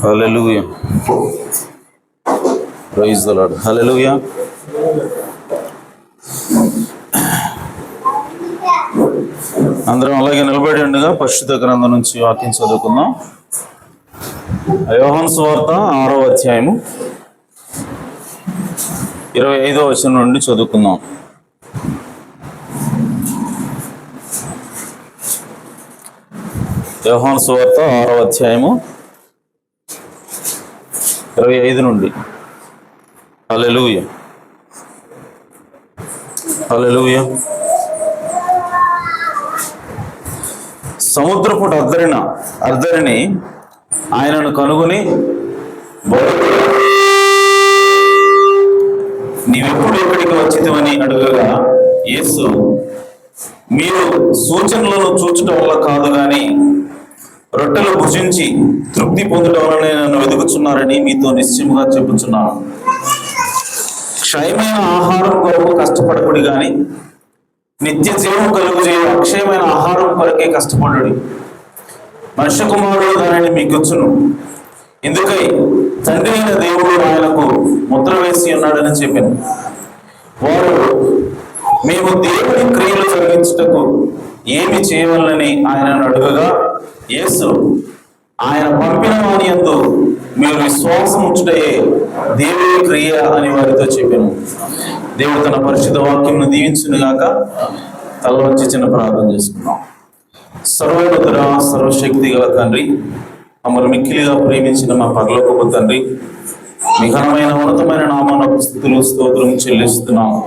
Hallelujah. Praise the Lord. Hallelujah. అందరం అలాగే నిలబడి ఉండగా పరిశుద్ధ గ్రంథం నుంచి వాక్యం చదువుకుందాం. యోహాను సువార్త 6వ అధ్యాయము 25వ వచనం నుండి చదువుకుందాం. యోహాను సువార్త 6వ అధ్యాయము 25 నుండి. హల్లెలూయా, హల్లెలూయా. సముద్రపు అర్ధరిని ఆయనను కనుగొని, నీవెప్పుడు ఎక్కడికి వచ్చితివని అడుగగా, యేసు, మీరు సూచనలను చూచటం వల్ల కాదు గాని రొట్టెలు భుజించి తృప్తి పొందడం వలన నన్ను వెతుకుచున్నారని మీతో నిశ్చయముగా చెప్పుచున్నాను. క్షయమైన ఆహారం కొరకు కష్టపడకుడి గాని నిత్య జీవం కలుగుజే అక్షయమైన ఆహారం కొరకే కష్టపడుడి. మనుష్య కుమారుడు దానిని మీకిచ్చును. ఎందుకై తండ్రి అయిన దేవుడు ఆయనకు ముద్ర వేసి ఉన్నాడని చెప్పాను. వారు, మేము దేవుని క్రియలు జరిగించుటకు ఏమి చేయవలనని ఆయనను అడుగగా, యేసు, ఆయన పంపిన వాని యందు మీరు విశ్వాసం ఉంచుటయే దేవుని క్రియ అని వారితో చెప్పాను. దేవుడు తన పరిశుద్ధ వాక్యంను దీవించును గాక. తల వంచి చిన్న ప్రార్థన చేసుకున్నాం. సర్వోన్నతుడ, సర్వశక్తి గల తండ్రి, మమ్మల్ని మిక్కిలిగా ప్రేమించిన మా పరలోకపు తండ్రి, మీ ఘనమైన ఉన్నతమైన నామానికి స్తుతులు స్తోత్రం చెల్లిస్తున్నాము.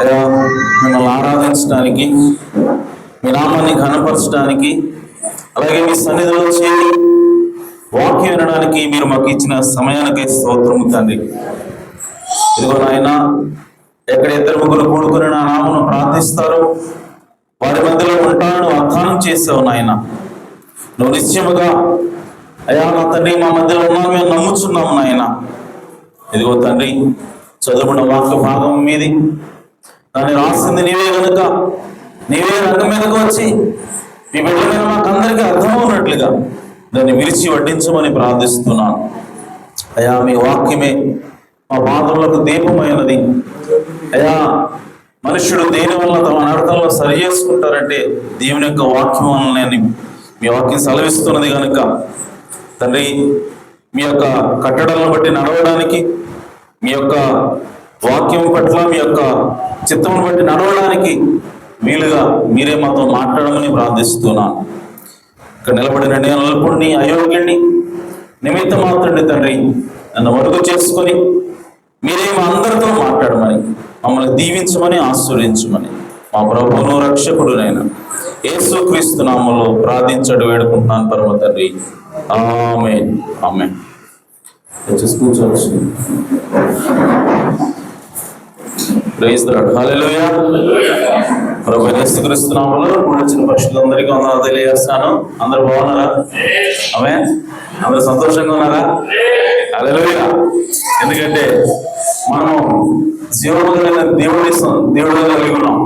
అయ్యా, మిమ్మల్ని ఆరాధించడానికి, మీ నామాన్ని ఘనపరచడానికి, అలాగే మీ సన్నిధిలో చేరి వాక్యం వినడానికి మీరు మాకు ఇచ్చిన సమయానికై స్తోత్రము తండ్రి. ఇదిగో నాయన, ఎక్కడ 2-3 కూడుకుని నా నామను ప్రార్థిస్తారో వారి మధ్యలో ఉంటాను వాగ్దానం చేసావు నాయన. నువ్వు నిశ్చయముగా అయ్యా నా తండ్రి మా మధ్యలో ఉన్నాను మేము నమ్ముచున్నాము నాయన. ఇదిగో తండ్రి, చదువుకున్న వాక్య భాగం మీది, దాన్ని రాసింది నీవే కనుక నీవే రంగం మీదకు వచ్చి మీ బిడ్డ మీద మాకు అందరికీ అర్థమవునట్లుగా దాన్ని విరిచి వడ్డించమని ప్రార్థిస్తున్నాను. అయ్యా, మీ వాక్యమే మా పాదములకు దీపమైనది. అయ్యా, మనుష్యుడు దేని వల్ల తమ నడతల్లో సరి చేసుకుంటారంటే దేవుని యొక్క వాక్యం వలన మీ వాక్యం సెలవిస్తున్నది కనుక తండ్రి, మీ యొక్క కట్టడలను బట్టి నడవడానికి, మీ యొక్క వాక్యం పట్ల మీ యొక్క చిత్తమును బట్టి నడవడానికి వీలుగా మీరే మాతో మాట్లాడమని ప్రార్థిస్తున్నాను. ఇక్కడ నిలబడిన నేను అల్పుడిని, అయోగ్యుడిని, నిమిత్త మాత్రుడిని తండ్రి, నన్ను మరుగు చేసుకొని మీరే మా అందరితో మాట్లాడమని, మమ్మల్ని దీవించమని, ఆశీర్వదించమని మా ప్రభువును రక్షకుడునైనా యేసుక్రీస్తు నామములో ప్రార్థించడు వేడుకుంటున్నాను పరమ తండ్రి. ఆమేన్, ఆమేన్. కూర్చోవచ్చు. Praise the Lord. హల్లెలూయా. ప్రభు యేసుక్రీస్తు నామములో కూడిన పరిశుద్ధులందరికీ వందనాలు తెలియజేస్తాను. అందరూ బాగున్నారా? ఆమేన్. అందరూ సంతోషంగా ఉన్నారా? హల్లెలూయా. ఎందుకంటే మనం జీవము కలిగిన దేవుడిగా కలిగి ఉన్నాం.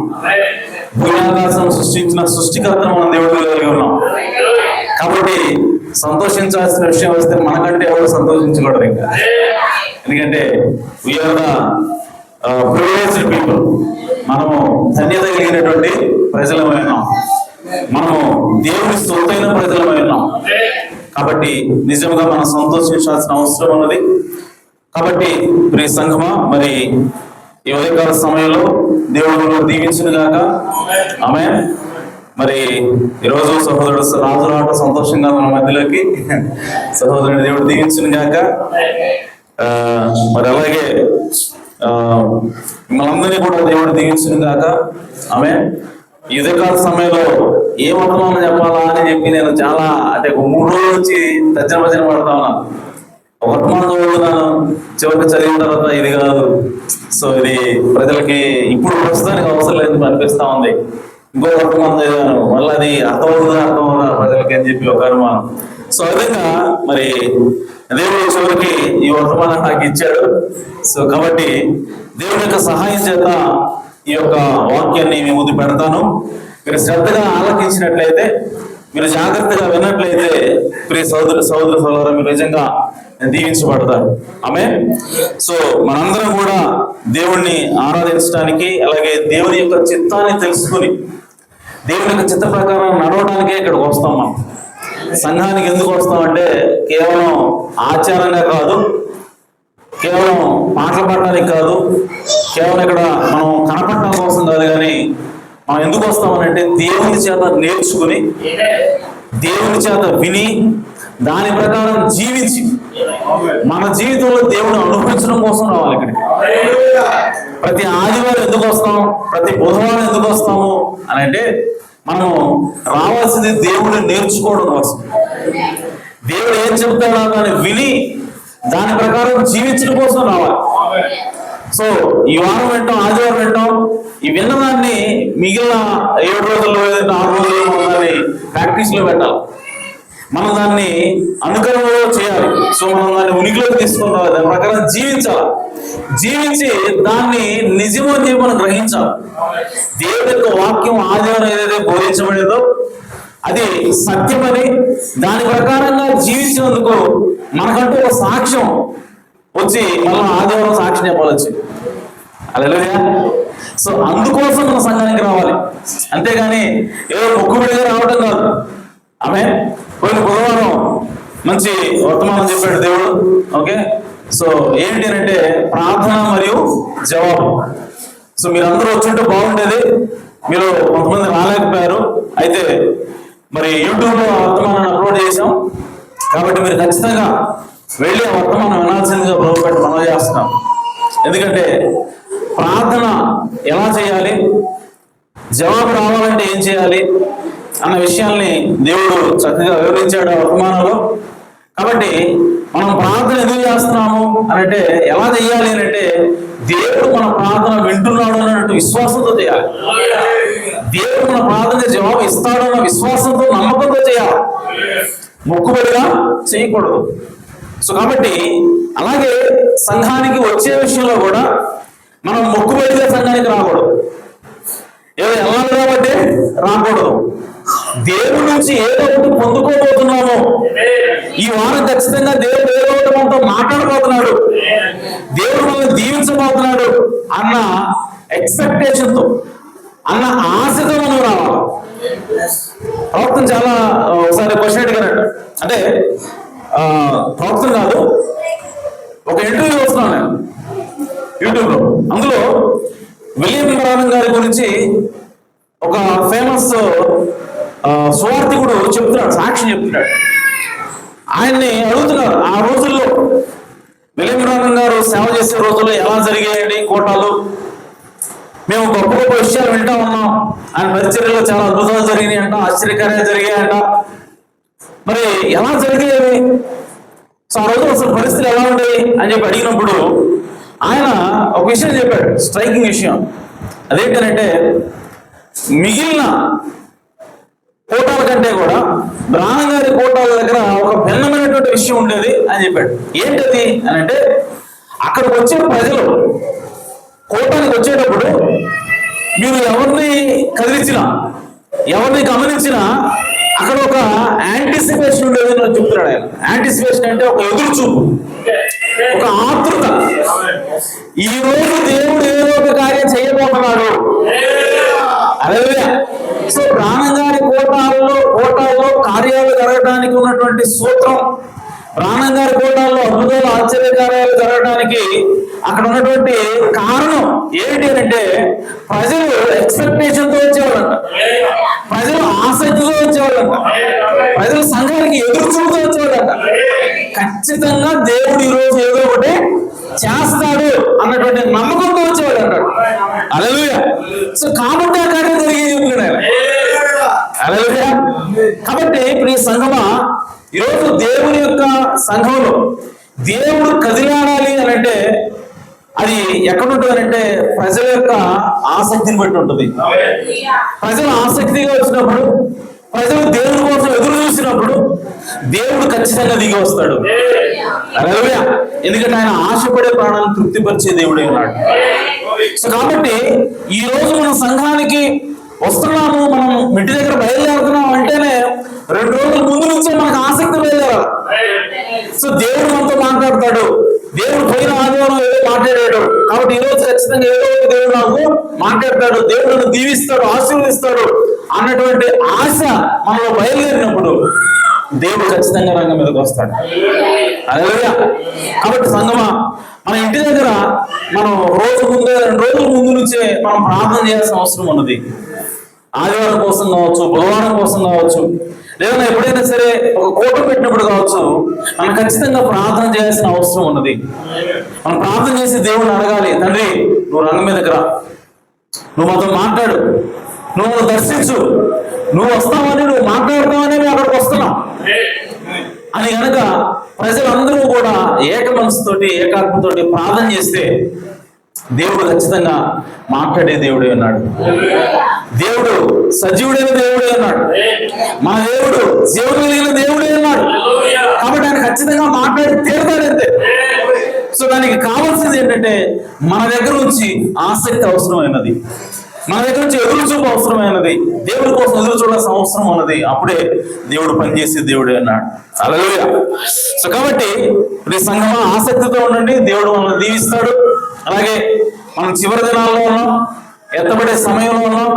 భూయాకాశం సృష్టించిన సృష్టికర్తను మనం దేవుడిగా కలిగి ఉన్నాం. కాబట్టి సంతోషించాల్సిన విషయం వస్తే మనకంటే ఎవరు సంతోషించకూడదు ఇంకా. ఎందుకంటే వీఆర్ ద ప్రివిలేజ్డ్ పీపుల్. మనము ధన్యత కలిగినటువంటి ప్రజలమై ఉన్నాం. మనము దేవుని సొత్తైన ప్రజలమై ఉన్నాం. కాబట్టి నిజంగా మనం సంతోషించాల్సిన అవసరం ఉన్నది. కాబట్టి ప్రియ సంఘమా, మరి ఈ ఉదయకాల సమయంలో దేవుడు దీవించును గాక. ఆమేన్. మరి ఈరోజు సహోదరుడు రాజు రావటం సంతోషంగా మన మధ్యలోకి, సహోదరుడు దేవుడు దీవించును గాక. మరి అలాగే మనందరినీ కూడా దేవుడు దీవించును గాక. ఆమేన్. ఈ ఉదయకాల సమయంలో ఏ వర్తమానం చెప్పాలా అని చెప్పి నేను చాలా, అంటే 3 రోజుల నుంచి తర్జన భర్జన పడతా ఉన్నాను. వర్తమానం చదువుతున్నాను, చివరికి చదివిన తర్వాత ఇది కాదు, సో ఇది ప్రజలకి ఇప్పుడు ప్రస్తుతానికి అవసరం లేదు అనిపిస్తా ఉంది. ఇంకో వర్తమానం చదివాను, మళ్ళీ అది అర్థమవుదా ప్రజలకి అని చెప్పి ఒక అనుమానం. సో విధంగా మరి దేవుడు చివరికి ఈ వర్తమానం నాకు ఇచ్చాడు. సో కాబట్టి దేవుని యొక్క సహాయం చేత ఈ యొక్క వాక్యాన్ని మీ ముందు పెడతాను. మీరు శ్రద్ధగా ఆలకించినట్లయితే, మీరు జాగ్రత్తగా విన్నట్లయితే ప్రియ సోదరు మీరు నిజంగా దీవించబడతారు. ఆమేన్. సో మనందరం కూడా దేవుణ్ణి ఆరాధించడానికి, అలాగే దేవుని యొక్క చిత్తాన్ని తెలుసుకుని దేవుని యొక్క చిత్త ప్రకారం నడవడానికే ఇక్కడికి వస్తాం. మనం సంఘానికి ఎందుకు వస్తామంటే కేవలం ఆచారంగా కాదు, కేవలం పాటలు పాడడానికి కాదు, కేవలం ఇక్కడ మనం కనపడటం కోసం కాదు, కానీ మనం ఎందుకు వస్తామనంటే దేవుని చేత నేర్చుకుని, దేవుని చేత విని, దాని ప్రకారం జీవించి మన జీవితంలో దేవుని అనుభవించడం కోసం రావాలి ఇక్కడికి. ప్రతి ఆదివారం ఎందుకు వస్తాం, ప్రతి బుధవారం ఎందుకు వస్తాము అని అంటే మనం రావాల్సింది దేవుడిని నేర్చుకోవడం కోసం. దేవుడు ఏం చెప్తాడో దాన్ని విని దాని ప్రకారం జీవించడం కోసం రావాలి. సో ఈ వారం వింటాం, ఆదివారం వింటాం, ఈ విన్నదాన్ని మిగిలిన 7 రోజుల్లో 6 రోజుల్లో మనం దాన్ని ప్రాక్టీస్ లో పెట్టాలి. మనం దాన్ని అనుకరణలో చేయాలి. సో మనం దాన్ని ఉనికిలోకి తీసుకుంటాం, దాని ప్రకారం జీవించాలి. జీవించి దాన్ని నిజమో మనం గ్రహించాలి. దేవుడి యొక్క వాక్యం ఆదివారం ఏదైతే బోధించబడేదో అది సత్యమని, దాని ప్రకారంగా జీవించినందుకు మనకంటూ ఒక సాక్ష్యం వచ్చి మళ్ళీ ఆదివారం సాక్ష్యం చెప్పాలొచ్చి. హల్లెలూయా. సో అందుకోసం మన సంఘానికి రావాలి, అంతేగాని ఏదో మొక్కుబడిగా రావడం కాదు. ఆమేన్. పోయిన బుధవారం మంచి వర్తమానం చెప్పాడు దేవుడు. ఓకే, సో ఏంటి అంటే ప్రార్థన మరియు జవాబు. సో మీరు అందరూ వచ్చింటే బాగుండేది, మీరు కొంతమంది రాలేకపోయారు. అయితే మరి యూట్యూబ్ లో వర్తమానాన్ని అప్లోడ్ చేసాం కాబట్టి మీరు ఖచ్చితంగా వెళ్ళి ఆ వర్తమానం వినాల్సిందిగా ప్రభుత్వం మనం చేస్తున్నాం. ఎందుకంటే ప్రార్థన ఎలా చేయాలి, జవాబు రావాలంటే ఏం చేయాలి అన్న విషయాల్ని దేవుడు చక్కగా వివరించాడు ఆ వర్తమానంలో. కాబట్టి మనం ప్రార్థన ఎందుకు చేస్తున్నాము అని అంటే, ఎలా చేయాలి అని అంటే దేవుడు మన ప్రార్థన వింటున్నాడు అన్నట్టు విశ్వాసంతో చేయాలి. దేవుడు మన ప్రార్థన జవాబు ఇస్తాడు అన్న విశ్వాసంతో, నమ్మకంతో చేయాలి, మొక్కుబడిగా చేయకూడదు. సో కాబట్టి అలాగే సంఘానికి వచ్చే విషయంలో కూడా మనం మొక్కుబడిగా సంఘానికి రాకూడదు, ఏదో వెళ్ళాలి కాబట్టి రాకూడదు. దేవుడి నుంచి ఏదో ఒకటి పొందుకోబోతున్నాము, ఈ వారం ఖచ్చితంగా దేవుడు ఏదో ఒకటి మనతో మాట్లాడబోతున్నాడు, దేవుడు మనల్ని దీవించబోతున్నాడు అన్న ఎక్స్పెక్టేషన్తో, అన్న ఆశతో మనం రావాలి. ప్రవక్తన చాలా ఒకసారి క్వశ్చన్ అడిగారట. అంటే ప్రవక్తన కాదు, ఒక ఇంటర్వ్యూ వస్తున్నాను నేను యూట్యూబ్ లో. అందులో విలియం బ్రానమ్ గారి గురించి ఒక ఫేమస్ సువార్థికుడు చెప్తున్నాడు, సాక్ష్యం చెప్తున్నాడు. ఆయన్ని అడుగుతున్నారు, ఆ రోజుల్లో విలియం బ్రానమ్ గారు సేవ చేసే రోజుల్లో ఎలా జరిగాయండి కోటాలు, మేము గొప్ప గొప్ప విషయాలు వింటా ఉన్నాం, ఆయన పరిచర్యలో చాలా అద్భుతాలు జరిగినాయి అంట, ఆశ్చర్యకరంగా జరిగాయంట, మరి ఎలా జరిగాయి, సో ఆ రోజు అసలు పరిస్థితులు ఎలా ఉండేవి అని చెప్పి అడిగినప్పుడు ఆయన ఒక విషయం చెప్పాడు, స్ట్రైకింగ్ విషయం. అదేంటంటే మిగిలిన కోటాల కంటే కూడా బ్రానమ్ గారి కోటాల దగ్గర ఒక భిన్నమైనటువంటి విషయం ఉండేది అని చెప్పాడు. ఏంటది అని అంటే, అక్కడికి వచ్చే ప్రజలు కోటానికి వచ్చేటప్పుడు మీరు ఎవరిని కదిలించినా, ఎవరిని గమనించినా అక్కడ ఒక యాంటిసిపేషన్ ఉండేది అని చెప్తున్నాడు ఆయన. యాంటిసిపేషన్ అంటే ఒక ఎదురు చూపు, ఒక ఆతృత. ఈ రోజు దేవుడు ఏదో ఒక కార్యం చేయబోతున్నాడు. హల్లెలూయా. సో బ్రానమ్ గారి కోటాల్లో కార్యాలు జరగడానికి ఉన్నటువంటి సూత్రం, బ్రానమ్ గారి కోటాల్లో అద్భుతాలు ఆశ్చర్యకార్యాలు జరగడానికి అక్కడ ఉన్నటువంటి కారణం ఏంటి అంటే, ప్రజలు ఎక్స్పెక్టేషన్ తో వచ్చేవాళ్ళంట, ప్రజలు ఆసక్తితో వచ్చేవాళ్ళంట, ప్రజలు సంఘానికి ఎదురు చూపుతూ వచ్చేవాళ్ళంట. ఖచ్చితంగా దేవుడు ఈరోజు ఏదో ఒకటి చేస్తాడు అన్నటువంటి నమ్మకంతో వచ్చేవాడు అంటాడు. హల్లెలూయా. సో కాబట్టి ఆ కార్యం జరిగేది చెప్తున్నాడు. హల్లెలూయా. కాబట్టి ఇప్పుడు ఈ సంఘమా, ఈరోజు దేవుని యొక్క సంఘంలో దేవుడు కదిలాడాలి అని ఎక్కడ ఉంటుంది అంటే ప్రజల యొక్క ఆసక్తిని బట్టి ఉంటుంది. ప్రజలు ఆసక్తిగా వచ్చినప్పుడు, ప్రజలు దేవుడి కోసం ఎదురు చూసినప్పుడు దేవుడు ఖచ్చితంగా దిగి వస్తాడు. హల్లెలూయా. ఎందుకంటే ఆయన ఆశపడే ప్రాణాలను తృప్తిపరిచే దేవుడే ఉన్నాడు. సో కాబట్టి ఈ రోజు మన సంఘానికి వస్తున్నాము, మనం ఇంటి దగ్గర బయలుదేరుతున్నాం అంటేనే 2 రోజుల ముందు నుంచే మనకు ఆసక్తి బయలుదేరాలి. సో దేవుడు మనతో మాట్లాడతాడు. దేవుడు పోయిన ఆదివారం ఏదో మాట్లాడాడు కాబట్టి ఈ రోజు ఖచ్చితంగా ఏదో ఒక దేవుడు నాకు మాట్లాడతాడు, దేవుడు దీవిస్తాడు, ఆశీర్వదిస్తాడు అన్నటువంటి ఆశ మనలో బయలుదేరినప్పుడు దేవుడు ఖచ్చితంగా రంగం మీదకి వస్తాడు. హల్లెలూయా. కాబట్టి సంగమా, మన ఇంటి దగ్గర మనం 2 రోజుల ముందు నుంచే మనం ప్రార్థన చేయాల్సిన అవసరం ఉన్నది. ఆదివారం కోసం కావచ్చు, బుధవారం కోసం కావచ్చు, లేదా ఎప్పుడైనా సరే ఒక కోట పెట్టినప్పుడు కావచ్చు, మనం ఖచ్చితంగా ప్రార్థన చేయాల్సిన అవసరం ఉన్నది. మనం ప్రార్థన చేసి దేవుడిని అడగాలి, తండ్రి నువ్వు రంగం మీదకి రా, నువ్వు మాతో మాట్లాడు, నువ్వు దర్శించు, నువ్వు వస్తావని, నువ్వు మాట్లాడతావని మేము అక్కడికి వస్తున్నాం అని కనుక ప్రజలందరూ కూడా ఏక మనసుతోటి, ఏకాత్మతోటి ప్రార్థన చేస్తే దేవుడు ఖచ్చితంగా మాట్లాడే దేవుడే ఉన్నాడు. దేవుడు సజీవుడైన దేవుడే ఉన్నాడు. మా దేవుడు జీవుడు కలిగిన దేవుడే ఉన్నాడు. కాబట్టి ఆయన ఖచ్చితంగా మాట్లాడి తీరుతాడంతే. సో దానికి కావాల్సింది ఏంటంటే మన దగ్గర నుంచి ఆసక్తి అవసరమైనది, మన దగ్గర నుంచి ఎదురు చూపు అవసరమైనది, దేవుడి కోసం ఎదురు చూడాల్సిన అవసరం ఉన్నది. అప్పుడే దేవుడు పనిచేసే దేవుడే అన్నాడు. హల్లెలూయా. సో కాబట్టి ఈ సంఘమా ఆసక్తితో ఉండండి, దేవుడు మనల్ని దీవిస్తాడు. అలాగే మనం చివరి దినాల్లో ఉన్నాం, ఎత్తబడే సమయంలో ఉన్నాం.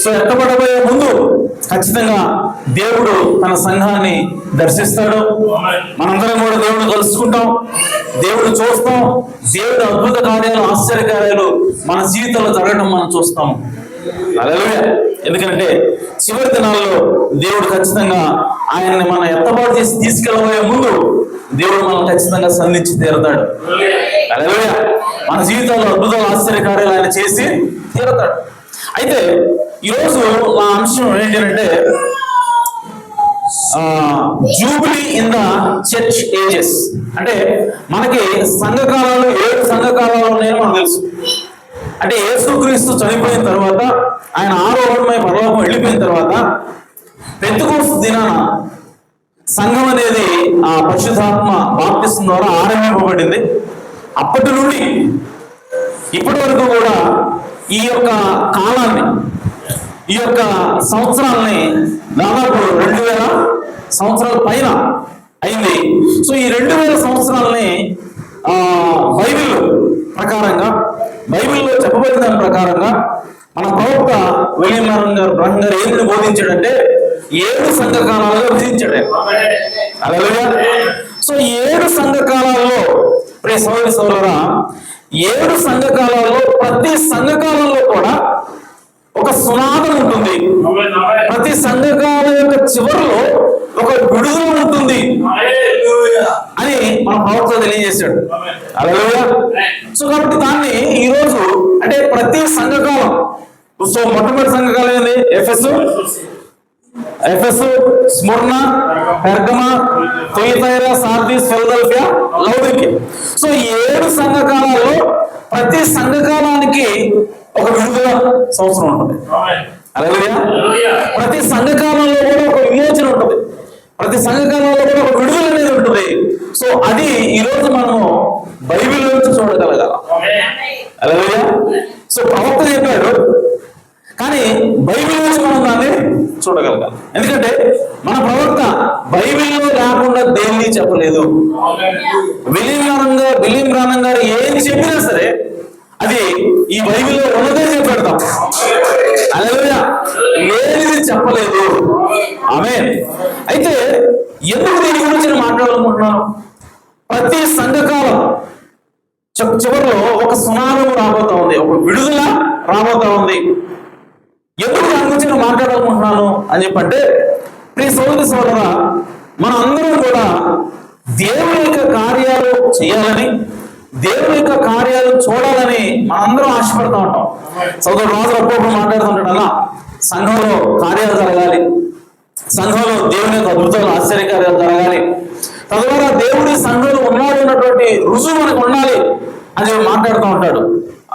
సో ఎత్తబడబోయే ముందు ఖచ్చితంగా దేవుడు తన సంఘాన్ని దర్శిస్తాడు. మనందరం కూడా దేవుడు కలుసుకుంటాం, దేవుడు చూస్తాం. దేవుడు అద్భుత కార్యాలు, ఆశ్చర్య కార్యాలు మన జీవితంలో జరగడం మనం చూస్తాం. హల్లెలూయా. ఎందుకంటే చివరి దినాల్లో దేవుడు ఖచ్చితంగా ఆయన్ని మనం ఎత్తబాటు చేసి తీసుకెళ్ళబోయే ముందు దేవుడు మనం ఖచ్చితంగా సంధించి తీరతాడు. హల్లెలూయా. మన జీవితంలో అద్భుతాలు, ఆశ్చర్య కార్యాలు ఆయన చేసి తీరతాడు. అయితే ఈరోజు మా అంశం ఏంటంటే jubilee in the church ages. అంటే మనకి సంఘకాలాలు 7 సంఘకాలాలు ఉన్నాయని మనకు తెలుసు. అంటే యేసుక్రీస్తు చనిపోయిన తర్వాత, ఆయన ఆరోహణమై పరలోకం వెళ్ళిపోయిన తర్వాత పెంతెకోస్తు దినాన సంఘం అనేది ఆ పరిశుద్ధాత్మ బాప్తిస్మం ద్వారా ఆరంభింపబడింది. అప్పటి నుండి ఇప్పటి వరకు కూడా ఈ యొక్క కాలాన్ని, ఈ యొక్క సంవత్సరాలని దాదాపు 2000 సంవత్సరాల పైన అయింది. సో ఈ 2000 సంవత్సరాలని బైబిల్ ప్రకారంగా, బైబిల్లో చెప్పబడిన దాని ప్రకారంగా మన ప్రవక్త విలియం బ్రహ్మ గారు ఏమిని బోధించాడంటే 7 సంఘకాలాలుగా విధించాడు. హల్లెలూయా. సో 7 సంఘకాలాల్లో ప్రియ సోదరి సోదరులారా, 7 సంఘకాలాల్లో ప్రతి సంఘకాలంలో కూడా ఒక సునాదం ఉంటుంది. ప్రతి సంఘకాలం యొక్క చివరిలో ఒక విడుదల ఉంటుంది అని మన ప్రవక్త తెలియజేశాడు. హల్లెలూయా. సో కాబట్టి దాన్ని ఈరోజు అంటే ప్రతి సంఘకాలం, సో మొట్టమొదటి సంఘకాలం ఏంది? ఎఫెసు, స్ముర్న, పెర్గమ, తుయతైర, సార్దీస్, ఫిలదెల్ఫియా, లౌదీకియా. సో 7 సంఘకాలాల్లో ప్రతి సంఘకాలానికి ఒక విడుదల సంవత్సరం ఉంటుంది. హల్లెలూయా. ప్రతి సంఘకాలంలో కూడా ఒక విమోచన ఉంటుంది, ప్రతి సంఘకాలంలో కూడా ఒక విడుదల అనేది ఉంటుంది. సో అది ఈరోజు మనము బైబిల్ నుంచి చూడగలగాలి. హల్లెలూయా. సో ప్రవక్త చెప్పాడు, కానీ బైబిల్ నుంచి మనం దాన్ని చూడగలగాలి. ఎందుకంటే మన ప్రవక్త బైబిల్లో లేకుండా దేన్ని చెప్పలేదు. విలియం బ్రానం గారు ఏది చెప్పినా సరే అది ఈ బైబిల్లో ఉన్నదే చెప్పెడతాం. హల్లెలూయా. ఏది చెప్పలేదు. ఆమేన్. అయితే ఎందుకు దీని గురించి నేను మాట్లాడాలనుకుంటున్నాను? ప్రతి సంఘకాలం చివరిలో ఒక సునాదం రాబోతా ఉంది, ఒక విడుదల రాబోతా ఉంది. ఎందుకు దాని గురించి నేను మాట్లాడాలనుకుంటున్నాను అని చెప్పంటే, ప్రియ సోదరి సోదరా, మన అందరం కూడా దేవుని యొక్క కార్యాలు చేయాలని, దేవుని యొక్క కార్యాలు చూడాలని మనందరం ఆశపడుతూ ఉంటాం. సోదరు రాజు అప్పుడప్పుడు మాట్లాడుతుంటాడు, అలా సంఘంలో కార్యాలు జరగాలి, సంఘంలో దేవుని యొక్క అద్భుతాలు, ఆశ్చర్యకార్యాలు జరగాలి, తద్వారా దేవుడి సంఘంలో ఉన్నాడు అన్నటువంటి రుజువు మనకు ఉండాలి అని మాట్లాడుతూ ఉంటాడు.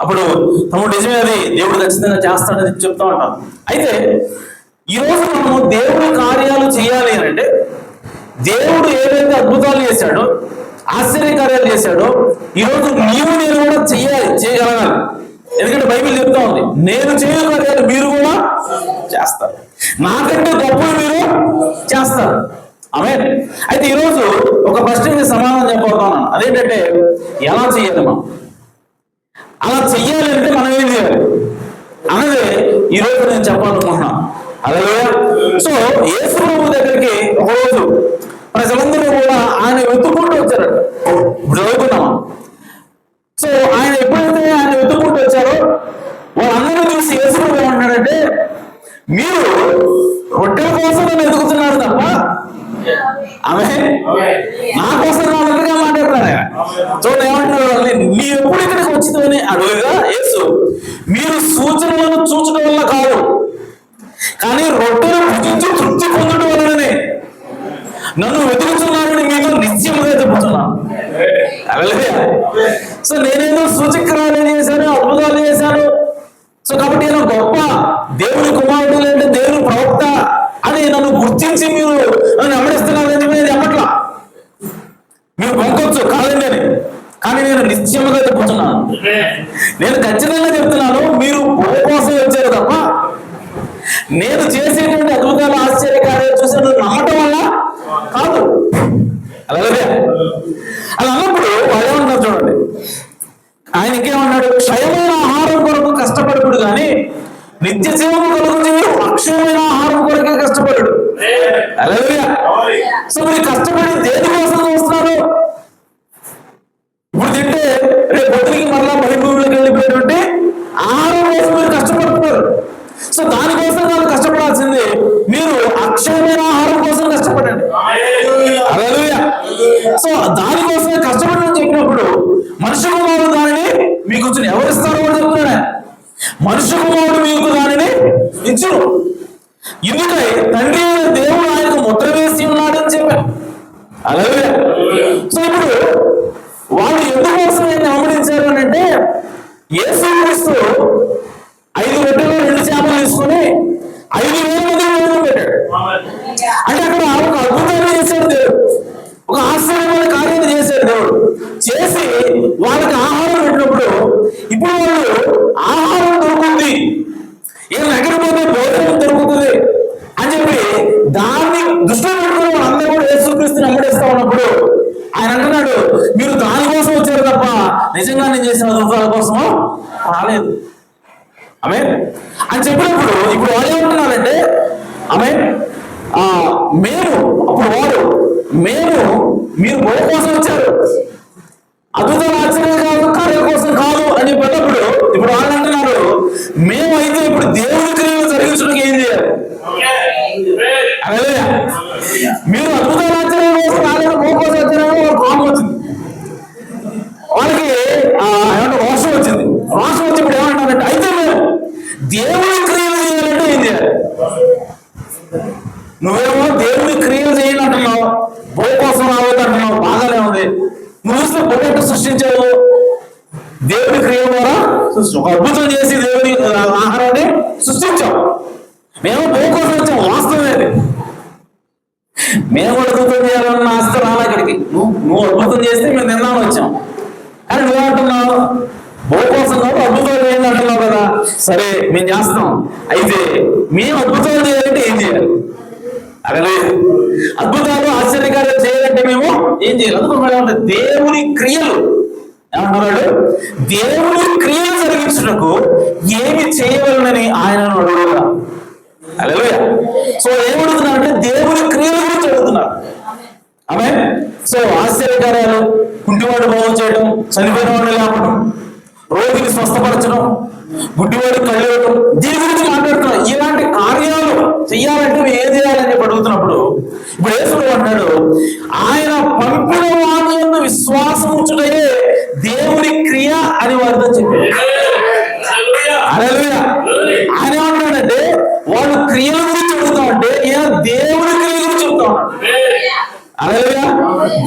అప్పుడు తమ్ముడు నిజమే, అది దేవుడు ఖచ్చితంగా చేస్తాడని చెప్తూ ఉంటాం. అయితే ఈరోజు మనము దేవుడి కార్యాలు చేయాలి అని అంటే, దేవుడు ఏదైతే అద్భుతాలు చేశాడో, ఆశ్చర్యకార్యాలు చేశాడో, ఈరోజు నీవు నేను కూడా చేయగలగాలి. ఎందుకంటే బైబిల్ చెప్తా ఉంది, నేను చేయు కార్యాలు మీరు కూడా చేస్తారు, నాకంటే గొప్పలు మీరు చేస్తారు. ఆమేన్. అయితే ఈరోజు ఒక ప్రశ్నకి సమాధానం చెప్పబోతున్నాను. అదేంటంటే, ఎలా చేయాలి మనం? అలా చెయ్యాలి అంటే మనం ఏం చేయాలి అన్నదే ఈరోజు నేను చెప్పాలనుకుంటున్నాను. అలాగే సో యేసు ప్రభు దగ్గరికి ఒకరోజు ప్రజలందరూ కూడా ఆయన వెతుక్కుంటూ వచ్చారట. ఇప్పుడు చదువుకున్నామా? సో ఆయన ఎప్పుడైతే ఆయన వెతుక్కుంటూ వచ్చారో వాళ్ళందరూ చూసి యేసు ప్రభు ఏమంటున్నాడంటే, మీరు రొట్టెల కోసం నన్ను ఎదుగుతున్నారు తప్ప ఆమె నా కోసం వాళ్ళందరిగా మాట్లాడుతున్నారు. చూడండి ఏమంటున్నారు, మీరు ఎప్పుడు ఇక్కడికి వచ్చిందని అడుగుగా యేసు, మీరు సూచనలను చూచడం వల్ల కాదు, కానీ రొట్టెలు భుజించి తృప్తి పొందడం వల్లనే నన్ను వెతుకుతున్నారని మీకు నిశ్చయముగా చెబుతున్నాను. అలాగే సో నేనేదో సూచక్రాలు చేశాను, అద్భుతాలు చేశాను, సో కాబట్టి నేను గొప్ప దేవుని కుమారుడు లేదంటే దేవుని ప్రవక్త అని నన్ను గుర్తించి మీరు నన్ను వెంబడిస్తున్నారని నేను చెప్పట్లా. మీరు పంకొచ్చు కాదండి అని, కానీ నేను నిశ్చయముగా చెబుతున్నాను, నేను ఖచ్చితంగా చెప్తున్నాను, మీరు బోధ కోసం వచ్చారు తప్ప నేను చేసేటువంటి అద్భుతాలు ఆశ్చర్యకార్యాలు చూసి నమ్మటం వల్ల కాదు. అలాగే అలా అన్నప్పుడు వాళ్ళు ఏమంటారు చూడండి, ఆయన ఇంకేమన్నాడు, క్షయమైన ఆహారం కొరకు కష్టపడకుడు కానీ నిత్య జీవము కలుగుతుంది అక్షయమైన ఆహారం కొరకే కష్టపడడు. అలాగే సో మీరు కష్టపడి దేనికోసం చూస్తున్నారు? ఇప్పుడు తింటే రేపు పొద్దుకి మరలా మహిళలోకి వెళ్ళిపోయేటువంటి ఆహారం కోసం మీరు కష్టపడుతున్నారు. సో దానికోసం వాళ్ళు కష్టపడాల్సింది మీరు అక్షయమైన ఆహారం కోసం కష్టపడండి. హల్లెలూయా. సో దానికోసమే కష్టపడని చెప్పినప్పుడు మనుష్య కుమారుడు దానిని మీకు ఎవరిస్తారో కూడా చెప్తున్నాడు. మనుష్య కుమారుడు మీకు దానిని ఇచ్చును, ఎందుకై తండ్రి దేవుడు ఆయనకు ముద్ర వేసి ఉన్నాడని చెప్పారు. అలాగే సో ఇప్పుడు వాళ్ళు ఎందుకోసం గమనించారు అని అంటే, యేసుక్రీస్తు 5 రొట్టెలు 2 చేపలు తీసుకుని 5,000 మంది భోజనం పెట్టాడు. అంటే అక్కడ ఒక అద్భుతాన్ని చేశాడు దేవుడు, ఒక ఆశ్చర్యమైన కార్యాన్ని చేశాడు దేవుడు. చేసి వాళ్ళకి ఆహారం పెట్టినప్పుడు ఇప్పుడు వాళ్ళు ఆహారం దొరుకుతుంది, ఏం ఎక్కడిపోతే భోజనం దొరుకుతుంది అని చెప్పి దాన్ని దృష్టిలో పెట్టుకుని వాళ్ళందరూ కూడా యేసుక్రీస్తుని వెంబడిస్తా ఉన్నప్పుడు ఆయన అంటున్నాడు, మీరు దానికోసం వచ్చారు తప్ప నిజంగా నేను చేసిన అద్భుతాల కోసమో రాలేదు. ఆమేన్ అని చెప్పినప్పుడు ఇప్పుడు వాళ్ళు ఏమంటున్నారంటే, ఆమేన్ మేము అప్పుడు వాడు మీరు బోధ కోసం వచ్చారు, అద్భుతాలు ఆశ్చర్యం కాదు, కార్యాల కోసం కాదు అని చెప్పినప్పుడు ఇప్పుడు వాళ్ళు అంటున్నారు, మేమైతే ఇప్పుడు దేవుని క్రియలు జరిగించడానికి ఏం చేయాలి? అలాగే మీరు అద్భుతాలు ఆశ్చర్యం కోసం రాలేదు, బోధ కోసం వచ్చారని వాళ్ళకి కోపం వచ్చింది, వాళ్ళకి ఏమంటే రోషం వచ్చింది. రోషం వచ్చి ఇప్పుడు ఏమంటారంటే, అయితే మేము దేవుని క్రియలు చేయాలంటే ఏం చేయాలి? నువ్వేమో దేవుని క్రియలు చేయాలి అంటున్నావు, బోధ కోసం రావద్దు అంటున్నావు, బాగానే ఉంది. నువ్వు చూస్తే బోధ సృష్టించావు, దేవుని క్రియ ద్వారా ఒక అద్భుతం చేసి దేవుని ఆహారాన్ని సృష్టించావు. మేము బోధ కోసం వచ్చాం, వాస్తవమే. మేము కూడా అద్భుతం చేయాలన్న ఆస్తి రాలా ఇక్కడికి. నువ్వు అద్భుతం చేస్తే మేము నిందామని వచ్చాం, కానీ నువ్వేమంటున్నావు? బోధ కోసం కాదు, అద్భుతాలు చేయాలి అంటున్నావు కదా. సరే మేము చేస్తాం, అయితే మేము అద్భుతాలు చేయాలంటే ఏం చేయాలి? అలాగే అద్భుతాలు ఆశ్చర్యకార్యాలు చేయాలంటే మేము ఏం చేయాలి? అందుకని దేవుని క్రియలు ఏమంటున్నాడు, దేవుని క్రియలు జరిగించుటకు ఏమి చేయవలనని ఆయనను అడుగుతున్నా. అలాగే సో ఏమడుగుతున్నారంటే దేవుని క్రియల గురించి అడుగుతున్నారు. ఆమేన్. సో ఆశ్చర్యకార్యాలు, కుంటివాడు బాగు చేయడం, చనిపోయిన వాడిని లేపడం, రోగిని స్వస్థపరచడం, గుడ్డివాడు కళ్ళు ఇవ్వడం, దీని గురించి మాట్లాడుతున్నాం. ఇలాంటి కార్యాలు చెయ్యాలంటే మేము ఏం చేయాలని చెప్పి అడుగుతున్నప్పుడు ఇప్పుడు యేసుడు అంటాడు, ఆయన పంపిన వాని యందు విశ్వాసం ఉంచుటయే దేవుని క్రియ అని వారితో చెప్పాడు. హల్లెలూయా. ఆయన ఏమంటాడంటే, వాళ్ళు క్రియల గురించి చెబుతా ఉంటే ఈయన దేవుని క్రియ గురించి చెబుతా ఉన్నాడు. హల్లెలూయా.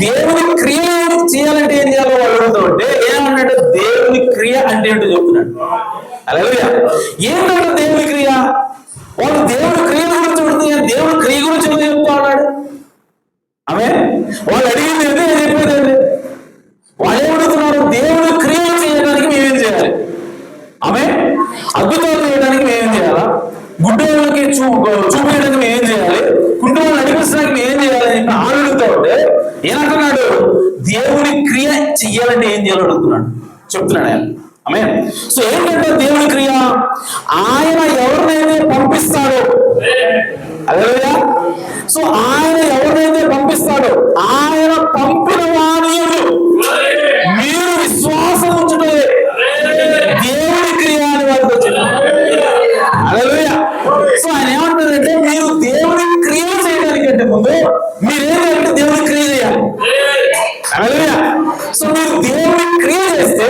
దేవుని క్రియలు చేయాలంటే ఏం చేయాలో వాళ్ళు అడుగుతా ఉంటే ఏమన్నాడు, అంటే ఏంటో చెప్తున్నాడు. హల్లెలూయా. ఏంటంటే దేవుని క్రియ? వాళ్ళు దేవుడి క్రియ గురించి చెబుతుంది, దేవుడి క్రియ గురించి చెప్తా ఉన్నాడు. ఆమె వాళ్ళు అడిగింది ఏంటి, నేను చెప్పేది వాళ్ళు ఏమడుగుతున్నారు? దేవుడి క్రియలు చేయడానికి మేమేం చేయాలి? ఆమె అద్భుతాలు చేయడానికి మేమేం చేయాలా? గుడ్డోళ్ళకి చూపించడానికి మేమేం చేయాలి? కుండోళ్ళని నడిపించడానికి మేమేం చేయాలి అని చెప్పి అడుగుతా ఉంటే ఏమంటున్నాడు? దేవుడి క్రియ చెయ్యాలంటే ఏం చేయాలో అడుగుతున్నాడు, చెప్తున్నాడు ఆయన. ఆమె సో ఏంటంటే దేవుడి క్రియ, ఆయన ఎవరినైతే పంపిస్తాడో, హల్లెలూయా, సో ఆయన ఎవరినైతే పంపిస్తాడో ఆయన పంపిన వాని మీరు విశ్వాసం ఉంచుటే దేవుడి క్రియ అని వారితో చెప్పారు. హల్లెలూయా. సో ఆయన ఏమంటారంటే మీరు దేవుడి క్రియ చేయడానికంటే ముందు మీరేంటంటే దేవుడి క్రియ చేయాలి. హల్లెలూయా. సో మీరు దేవుడి క్రియ చేస్తే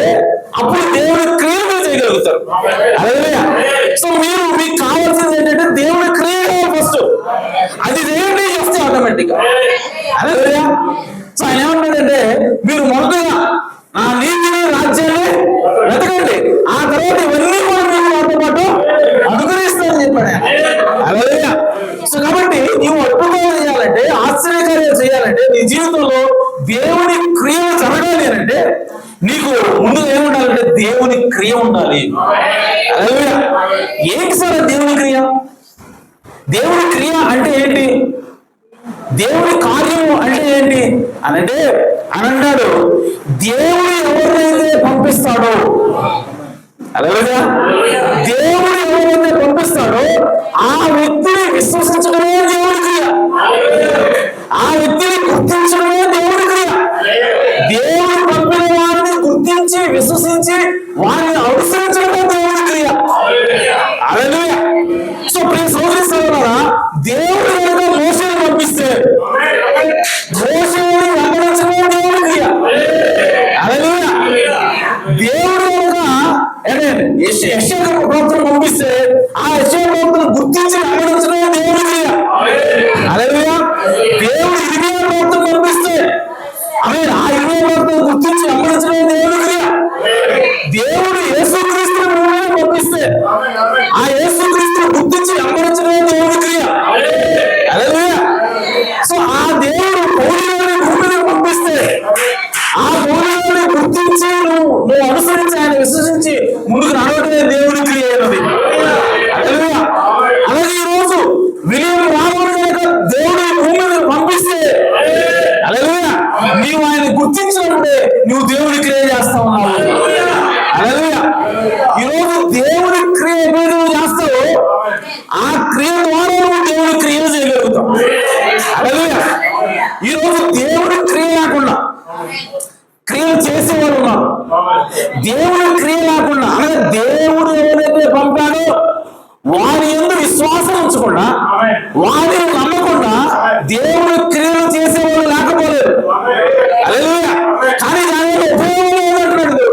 అప్పుడు దేవుడి క్రియలు చేయగలుగుతారు. హల్లెలూయా. సో మీరు మీకు కావాల్సింది ఏంటంటే దేవుడి క్రియ ఫస్ట్, అది చేయండి, చేస్తే ఆటోమేటిక్ గా. హల్లెలూయా. సో ఆయన ఏమంటాడంటే మీరు మొదటగా నా నీతిని రాజ్యాన్ని వెతకండి, ఆ తర్వాత ఇవన్నీ కూడా మీరు నాతో పాటు అనుగ్రహిస్తారని చెప్పాడు. హల్లెలూయా. సో కాబట్టి నీవు అద్భుతాలు చేయాలంటే, ఆశ్చర్యకార్యాలు చేయాలంటే, నీ జీవితంలో దేవుని క్రియలు జరగాలి అంటే నీకు ముందుగా ఏముండాలంటే దేవుని క్రియ ఉండాలి. హల్లెలూయా. ఏంటి సార్ దేవుని క్రియ? దేవుని క్రియ అంటే ఏంటి? దేవుని కార్యము అంటే ఏంటి అని అంటే అని అన్నాడు, దేవుడు ఎవరినైతే పంపిస్తాడో, హల్లెలూయా, దేవుడు ఎవరైతే పంపిస్తాడో ఆ వ్యక్తిని విశ్వసించడమే దేవుడి క్రియ, ఆ వ్యక్తిని గుర్తించడమే దేవుడి క్రియ. దేవుడు పంపిన వారిని గుర్తించి విశ్వసించి వారిని అనుసరించడమే దేవుడి క్రియ. హల్లెలూయా. సో ప్రియ సోదరి సోదరులారా, దేవుడు కనుక మోషేని పంపిస్తే మోషేని వెంబడించడమే దేవుడి క్రియ. హల్లెలూయా. దేవుడు కనుక యెషయా ప్రవక్తను పంపిస్తే ఆ యెషయా ప్రవక్తను గుర్తించి వెంబడించడమే దేవుడి క్రియ. హల్లెలూయా. దేవుడు ఇర్మియా ప్రవక్తను పంపిస్తే ఆ ఇర్మియా ప్రవక్తను గుర్తించి వెంబడించడమే దేవుడి క్రియ. దేవుడు యేసుక్రీస్తును పంపిస్తే ఆ యేసుక్రీస్తును గుర్తించి వెంబడించడమే దేవుడి క్రియ. హల్లెలూయా. సో ఆ దేవుడు పౌలుని భూమిని పంపిస్తే ఆ పౌలుని గుర్తించి నువ్వు అనుసరించి ఆయన విశ్వసించి ముందుకు నడవడమే దేవుడి క్రియ అయినది. హల్లెలూయా. అలాగే ఈ రోజు విలియం రామన్ కనుక దేవుడి భూమిని పంపిస్తే, హల్లెలూయా, నీవు ఆయన గుర్తించినప్పుడే నువ్వు దేవుడి క్రియ చేస్తా ఉన్నావు. హల్లెలూయా. ఈరోజు దేవుడి క్రియ ఏదైతే నువ్వు చేస్తావో ఆ క్రియ ద్వారా నువ్వు దేవుడి క్రియలు చేయగలుగుతావు. హల్లెలూయా. ఈరోజు దేవుడి క్రియ లేకుండా క్రియలు చేసేవారు ఉన్నారు. దేవుడి క్రియ లేకుండా అనగా దేవుడు ఏదైతే పంపాడో వారి యందు విశ్వాసం ఉంచకుండా, వారిని నమ్మకుండా దేవుడు క్రియలు చేసేవాళ్ళు లేకపోలేదు. హల్లెలూయా. కానీ దానివల్ల ఉపయోగం ఏమంటున్నాడు?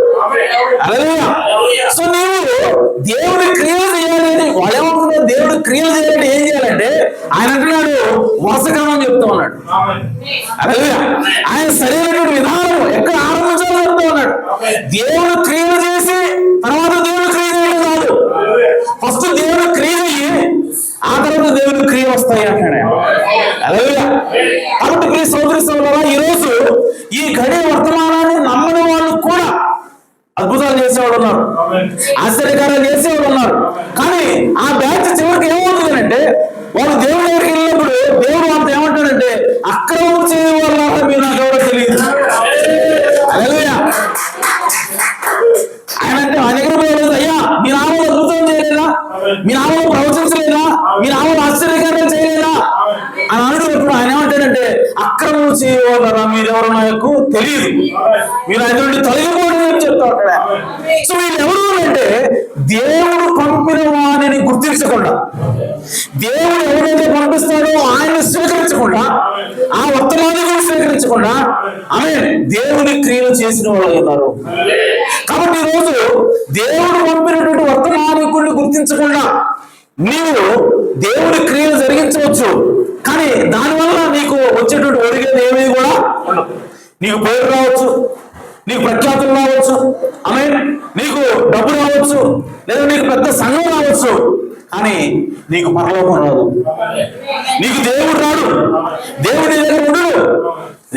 హల్లెలూయా. సో నీవు దేవుడి క్రియలు చేయాలని వాళ్ళు ఏమంటున్నారు? దేవుడి క్రియలు చేయాలంటే ఏం చేయాలంటే ఆయన అంటున్నాడు వరుసక్రమం చెప్తూ ఉన్నాడు. హల్లెలూయా. ఆయన సరైనటువంటి విధానం ఎక్కడ ఆరంభించాలో చెప్తూ ఉన్నాడు. దేవుడు క్రియలు చేసి తర్వాత దేవుడు క్రియ చేయడం కాదు, ఫస్ట్ దేవుడు క్రియ చేయి ఆ తర్వాత దేవుడి క్రియ వస్తాయి అంటాడు. హల్లెలూయా. కాబట్టి ప్రియ సోదరి సోదరులారా, ఈరోజు ఈ గడి వర్తమానాన్ని నమ్మని వాళ్ళు కూడా అద్భుతాలు చేసేవాడు ఉన్నారు, ఆశ్చర్యకారాలు చేసేవాడు ఉన్నారు. కానీ ఆ బ్యాచ్ చివరికి ఏమవుతుంది అంటే వాళ్ళు దేవుడి దగ్గరికి వెళ్ళినప్పుడు దేవుడు అంత ఏమంటాడంటే అక్రమం చేయవాళ్ళ మీరు నాకు ఎవరో తెలియదు. హల్లెలూయా. ఆయన అంటే ఆయన దగ్గర పోలేదు, అయ్యా మీ నామలో అద్భుతం చేయలేదా, మీ నామలో ప్రవచించలేదా, మీ నామలో ఆశ్చర్యకార్యం చేయలేదా అని అడుగుతున్నప్పుడు ఆయన ఏమంటాడంటే అక్రమం చేయవాళ్ళరా మీరెవరో నాకు తెలియదు, మీరు ఆయన నుండి తొలగిపోవడం అని చెప్తా ఉంటాడు. సో వీళ్ళు ఎవరు అంటే దేవుడు పంపిన వారిని గుర్తించకుండా, దేవుడు ఎవరైతే పంపిస్తాడో ఆయన స్వీకరించకుండా, ఆ వర్తమానాన్ని స్వీకరించకుండా ఆమె దేవుని క్రియలు చేసిన వాళ్ళు ఉన్నారు. కాబట్టి ఈరోజు దేవుడు పంపినటువంటి వర్తమానికుల్ని గుర్తించకుండా నీవు దేవుడి క్రియలు జరిగించవచ్చు, కానీ దానివల్ల నీకు వచ్చేటువంటి ఒరిగేది ఏమీ కూడా ఉండదు. నీకు పేరు రావచ్చు, నీకు ప్రఖ్యాతులు రావచ్చు, ఆమె నీకు రావచ్చు, లేదా నీకు పెద్ద సంఘం రావచ్చు, కానీ నీకు పరలోకం రాదు, నీకు దేవుడు రాడు, దేవుడి దగ్గర ఉండడు.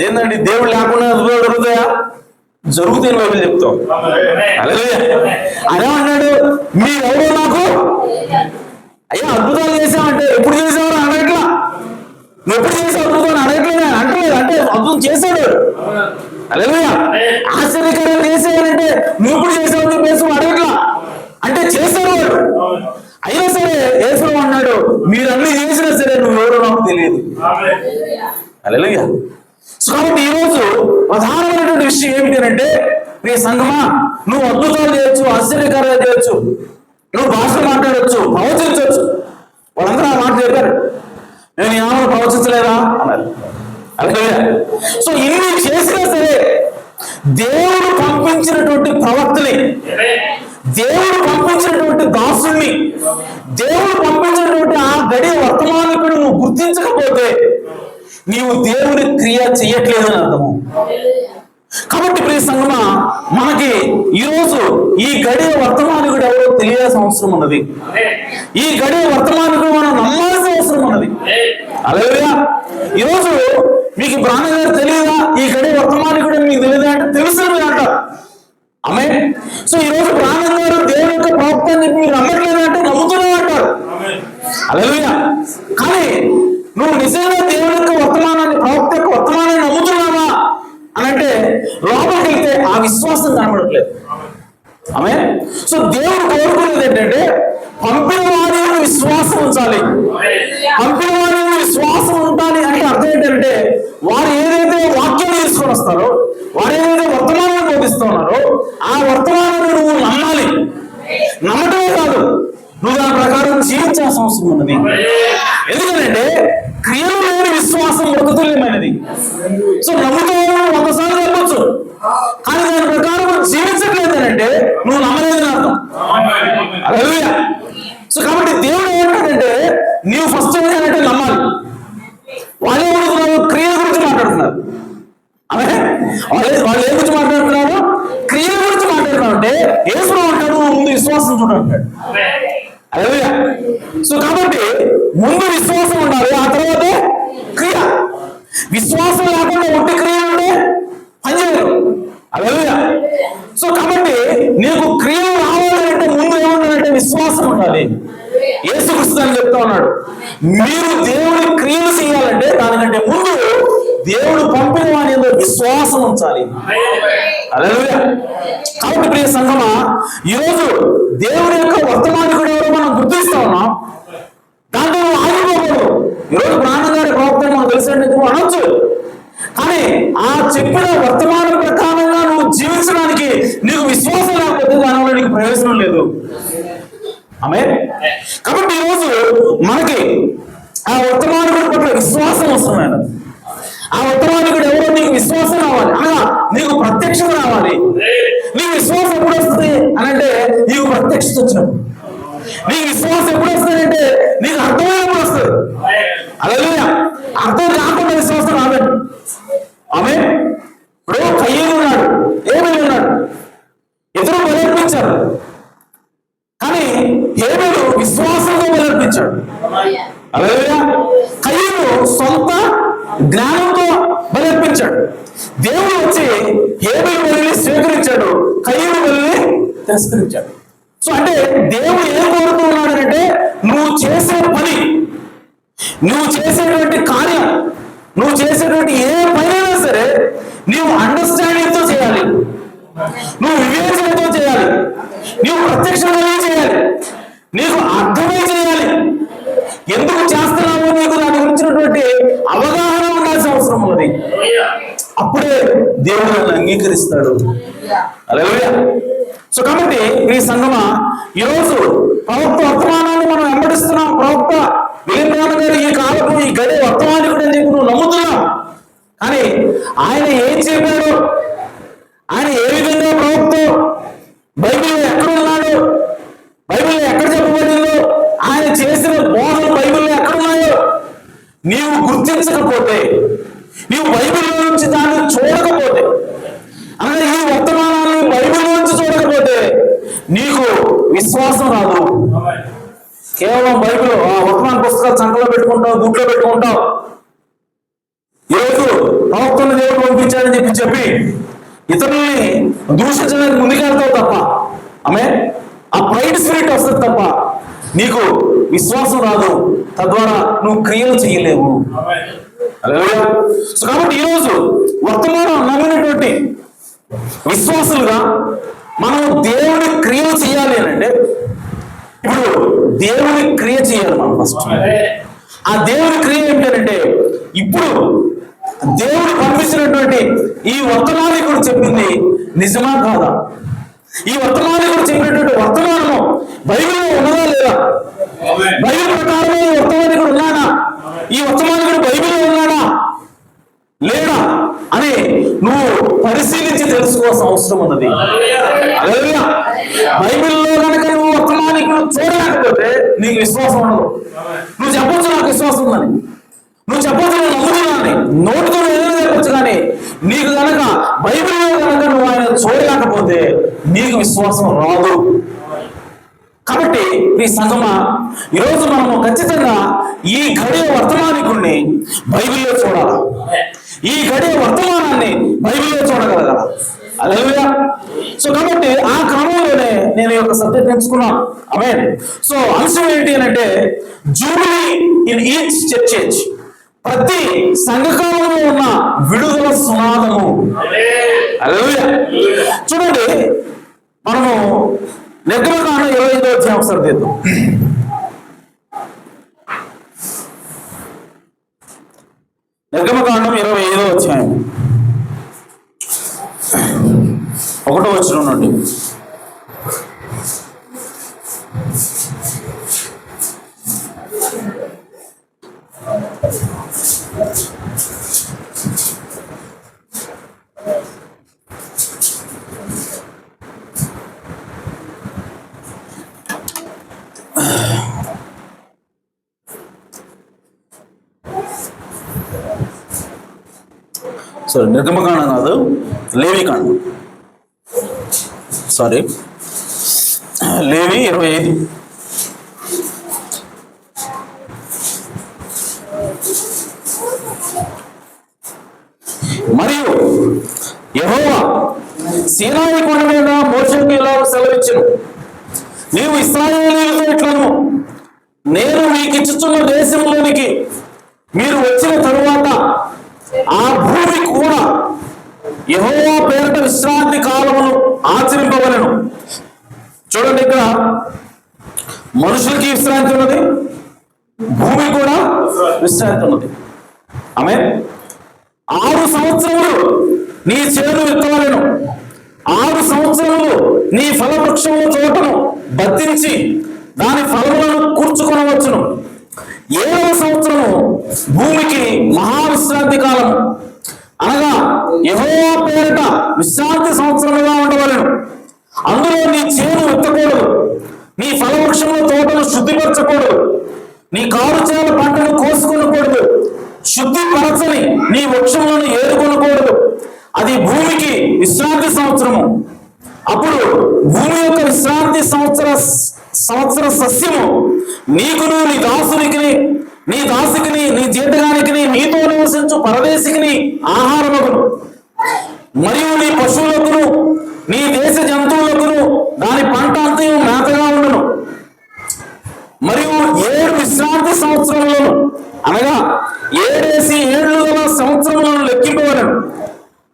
ఏంటండి దేవుడు లేకుండా జరుగుతాయా? జరుగుతాయని బైబిల్ చెప్తాం. అలాగే అదే అన్నాడు, మీరెవరో నాకు అయ్యా అద్భుతాలు చేసావంటే ఎప్పుడు చేసావు అనట్లా, నువ్వు ఎప్పుడు చేసావు అద్భుతాలు అనట్లేదు అంటలేదు, అంటే అద్భుతం చేశాడు. అలాగే ఆశ్చర్యకరం చేసేవాడంటే నువ్వు ఎప్పుడు చేసావు చెప్పేసి అడగట్లా, అంటే చేశాడు వాడు. అయినా సరే యేసు అన్నాడు, మీరు అన్ని చేసినా సరే నువ్వు ఎవరో నాకు తెలియదు. అలాగే కాబట్టి ఈరోజు ప్రధానమైనటువంటి విషయం ఏమిటి అంటే, ప్రియ సంఘమా, నువ్వు అద్భుతాలు చేయొచ్చు, ఆశ్చర్యకార్యాలు చేయొచ్చు, నువ్వు భాషలు మాట్లాడవచ్చు, ప్రవచించవచ్చు. వాళ్ళందరూ ఆ మాట చెప్పారు, నేను ఏమైనా ప్రవచించలేదా అన్నారు. అలాగే సో ఇన్ని చేసినా సరే దేవుడు పంపించినటువంటి ప్రవక్తని, దేవుడు పంపించినటువంటి దాసుల్ని, దేవుడు పంపించినటువంటి ఆ గడియ వర్తమానికుడు నువ్వు గుర్తించకపోతే నీవు దేవుని క్రియ చెయ్యట్లేదని అర్థము. కాబట్టి ప్రియ సంగమా, మనకి ఈరోజు ఈ గడియ వర్తమానికుడు ఎవరో తెలియాల్సిన అవసరం ఉన్నది. ఈ గడియ వర్తమానికుడు మనం నమ్మాల్సిన అవసరం ఉన్నది. అలాగే ఈరోజు మీకు బ్రాహ్మణ గారు తెలియదా ఈ గడియ వర్తమానికుడు మీకు తెలియదా అంటే తెలుసు అంటారు. ఆమె సో ఈరోజు బ్రాహ్మణ గారు దేవుని యొక్క ప్రవక్తని మీరు నమ్మట్లేదు అంటే నమ్ముతూనే అంటారు. అలాగే కానీ నువ్వు నిజంగా దేవుని యొక్క వర్తమానాన్ని, ప్రవక్త యొక్క వర్తమానాన్ని నమ్ముతున్నావా అని అంటే లోపలికి వెళ్తే ఆ విశ్వాసం కనబడట్లేదు. ఆమె సో దేవుడు కోరుకునేది ఏంటంటే పంపిన వారి విశ్వాసం ఉంచాలి. పంపిన వారి విశ్వాసం ఉండాలి అంటే అర్థం ఏంటంటే వారు ఏదైతే వాక్యం తీసుకొని వస్తారో, వారు ఏదైతే వర్తమానాన్ని బోధిస్తున్నారో ఆ వర్తమానాన్ని నువ్వు నమ్మాలి. నమ్మటమే కాదు, నువ్వు దాని ప్రకారం జీవించాల్సిన అవసరం ఉన్నది. ఎందుకంటే క్రియలు లేని విశ్వాసం మృతతుల్యమైనది. సో నమ్ముతావు 100 సార్లు నమ్మొచ్చు, కానీ దాని ప్రకారం జీవించట్లేదు అంటే నువ్వు నమ్మలేదని అర్థం. అలాగే సో కాబట్టి దేవుడు ఏమంటాడంటే నీవు ఫస్ట్ ఏంటంటే నమ్మాలి. వాళ్ళు ఏమడుతున్నారు? క్రియల గురించి మాట్లాడుతున్నారు. అదే వాళ్ళు ఏం గురించి మాట్లాడుతున్నారు? క్రియల గురించి మాట్లాడుతున్నారు. అంటే యేసు అంటాడు ముందు విశ్వాసం చూడంటాడు. అలాగే సో కాబట్టి ముందు విశ్వాసం ఉండాలి, ఆ తర్వాత క్రియ. విశ్వాసం లేకుండా ఒట్టి క్రియ ఉంటే పనిచేయదు. అలాగే సో కాబట్టి నీకు క్రియలు రావాలంటే ముందు ఏమన్నాడంటే విశ్వాసం ఉండాలి. యేసుక్రీస్తు అని చెప్తా ఉన్నాడు, మీరు దేవుడి క్రియలు చేయాలంటే దానికంటే ముందు దేవుడు పంపిన వాని యందు విశ్వాసం ఉంచాలి. హల్లెలూయా. కాబట్టి ప్రియ సంఘమా, ఈరోజు దేవుడి యొక్క వర్తమానికుడు ఎవరో మనం గుర్తిస్తా ఉన్నాం, దాంట్లో ఆగిపోకూడదు. ఈరోజు ప్రాణం గారి ప్రవక్త మనకు తెలిసినట్టు నువ్వు అనొచ్చు, కానీ ఆ చెప్పిన వర్తమానం ప్రకారంగా నువ్వు జీవించడానికి నీకు విశ్వాసం లేకపోతే దానివల్ల నీకు ప్రయోజనం లేదు. ఆమె కాబట్టి ఈరోజు మనకి ఆ వర్తమానికుడి పట్ల విశ్వాసం అవసరమైనది. ఆ వర్తమానికుడు ఎవరో నీకు విశ్వాసం రావాలి, అనగా నీకు ప్రత్యక్షత రావాలి. నీకు విశ్వాసం ఎప్పుడు వస్తుంది అని అంటే నీకు ప్రత్యక్షత వచ్చినప్పుడు. నీకు విశ్వాసం ఎప్పుడు వస్తుంది అంటే నీకు అర్థమైనప్పుడు వస్తుంది. అలాగే అర్థం కాకుండా విశ్వాసం రాదండి. ఆమె ఇప్పుడు కయ్యేలు ఉన్నాడు, హేబేలు ఉన్నాడు, ఇద్దరు బలర్పించారు, కానీ హేబేలు విశ్వాసంతో బలర్పించాడు. అలాగే కయ్యేలు సొంత జ్ఞానంతో బలర్పించాడు. దేవుడు వచ్చి హేబేలు బలిని స్వీకరించాడు, కయ్యేలు బలిని తిరస్కరించాడు. సో అంటే దేవుడు ఏం కోరుతున్నాడు అంటే నువ్వు చేసే పని, నువ్వు చేసేటువంటి కార్యం, నువ్వు చేసేటువంటి ఏ పనైనా సరే నువ్వు అండర్స్టాండింగ్తో చేయాలి, నువ్వు వివేచనతో చేయాలి, నువ్వు ప్రత్యక్షంగా చేయాలి, నీకు అర్థమై చేయాలి. ఎందుకు చేస్తున్నావో నీకు దాని గురించినటువంటి అవగాహన ఉండాల్సిన అవసరం ఉన్నది. అప్పుడే దేవుడు నన్ను అంగీకరిస్తాడు. హల్లెలూయా. సో కాబట్టి ఈ సంగమా, ఈరోజు ప్రవక్త వర్తమానాన్ని మనం వెంబడిస్తున్నాం. ప్రవక్త విలియం గారు ఈ కాలపు ఈ గడి వర్తమానికుడు అని చెప్పి నువ్వు నమ్ముతున్నావు, కానీ ఆయన ఏం చెప్పాడు, ఆయన ఏ విధంగా ప్రవక్త బైబిల్లో ఎక్కడ ఉన్నాడు, బైబిల్లో ఎక్కడ చెప్పబడిందో, ఆయన చేసిన బోధలు బైబిల్లో ఎక్కడున్నాయో నీవు గుర్తించకపోతే, నీవు బైబిల్లో నుంచి దాన్ని చూడకపోతే, అనగా ఈ వర్తమానాన్ని బైబిల్ నుంచి చూడకపోతే నీకు విశ్వాసం రాదు. కేవలం బైబిల్ వర్తమాన పుస్తకాలు సంకలో పెట్టుకుంటావు, గుట్లో పెట్టుకుంటావు. ఈరోజు ప్రవక్తను దేవుడు పంపించాడని చెప్పి ఇతరుల్ని దూషించడానికి ముందుకెళ్తావు తప్ప, ఆమె ఆ ప్రైడ్ స్పిరిట్ వస్తుంది తప్ప నీకు విశ్వాసం రాదు. తద్వారా నువ్వు క్రియలు చేయలేవు. సో కాబట్టి ఈరోజు వర్తమానం నమ్మినటువంటి విశ్వాసులుగా మనం దేవుని క్రియలు చేయాలి అంటే, ఇప్పుడు దేవుని క్రియ చేయాలి మనం ఫస్ట్. ఆ దేవుని క్రియ ఏమిటంటే, ఇప్పుడు దేవుడు పంపించినటువంటి ఈ వర్తమానికుడు చెప్పింది నిజమా కాదా, ఈ వర్తమానికుడు చెప్పినటువంటి వర్తమానము బైబిల్లో ఉన్నదా లేదా, బైబిల్ ప్రకారమే ఈ వర్తమానికుడు ఉన్నాడా, ఈ వర్తమానికుడు బైబిల్లో ఉన్నాడా లేడా అని నువ్వు పరిశీలించి తెలుసుకోవాల్సిన అవసరం ఉన్నది. బైబిల్లో కనుక నువ్వు వర్తమానికుడు చూడలేకపోతే నీకు విశ్వాసం ఉండదు. నువ్వు చెప్పొచ్చు నాకు విశ్వాసం ఉందని, నువ్వు చెప్పొచ్చు నేను నమ్ముతున్నానని, నోటితో ఏదైనా చెప్పొచ్చు, కానీ నీకు కనుక బైబిల్లో కనుక నువ్వు ఆయన చూడలేకపోతే నీకు విశ్వాసం రాదు. కాబట్టి ఈ సంగమా, ఈరోజు మనము ఖచ్చితంగా ఈ గడియ వర్తమానికుడిని బైబిల్లో చూడాలి. ఈ గడియ వర్తమానాన్ని బైబిల్లో చూడగలగాల. హల్లెలూయా. సో కాబట్టి ఆ క్రమంలోనే నేను ఈ యొక్క సబ్జెక్ట్ ఎంచుకున్నాను. ఆమేన్. సో అంశం ఏంటి అని అంటే, జూబిలీ ఇన్ ఈచ్ చర్చ్, ప్రతి సంఘకాలంలో ఉన్న విడుదల సునాదము. హల్లెలూయా. చూడండి, మనము నిర్గమకాండం 25వ అధ్యాయం ఒకసారి తీద్దాం. నిర్గమకాండం 25వ అధ్యాయం 1వ వచనం నుండి. సారీ, నిర్గమకాండం కాదు, లేవికాండం. సారీ, లేవి 25. మరియు యెహోవా సీనాయి కొండ మీద మోషేకు ఇలా సెలవిచ్చెను, నీవు ఇశ్రాయేలీయులతో ఇట్లను, నేను మీకు ఇచ్చుచున్న దేశంలోనికి మీరు వచ్చిన తరువాత ఆ భూమి కూడా యెహోవా పేరిట విశ్రాంతి కాలమును ఆచరింపవలెను. చూడండి, ఇక్కడ మనుషులకి విశ్రాంతి ఉన్నది, భూమి కూడా విశ్రాంతి ఉన్నది. ఆమేన్. 6 సంవత్సరములు నీ చేను విత్తవలెను, 6 సంవత్సరములు నీ ఫలవృక్షముల తోటను బతించి దాని ఫలములను కూర్చుకొనవచ్చును. 7వ సంవత్సరము భూమికి మహావిశ్రాంతి కాలం, అనగా యెహోవా పేరిట విశ్రాంతి సంవత్సరముగా ఉండవలెను. అందులో నీ చేను విత్తకూడదు, నీ ఫలవృక్షముల తోటను శుద్ధిపరచకూడదు, నీ కారుచేల పంటను కోసుకొనకూడదు, శుద్ధిపరచని నీ వృక్షములను ఏరుకొనకూడదు. అది భూమికి విశ్రాంతి సంవత్సరము. అప్పుడు భూమి యొక్క విశ్రాంతి సంవత్సర సస్యము నీకును నీ దాసునికి నీ దాసికిని నీ జీతగానికి నీతో నివసించు పరదేశికిని ఆహారమగును. మరియు నీ పశువులకును నీ దేశ జంతువులకును దాని పంట అంతయు మేతగా ఉండును. మరియు 7 విశ్రాంతి సంవత్సరములను, అనగా 7 గల సంవత్సరములను లెక్కింపవలెను.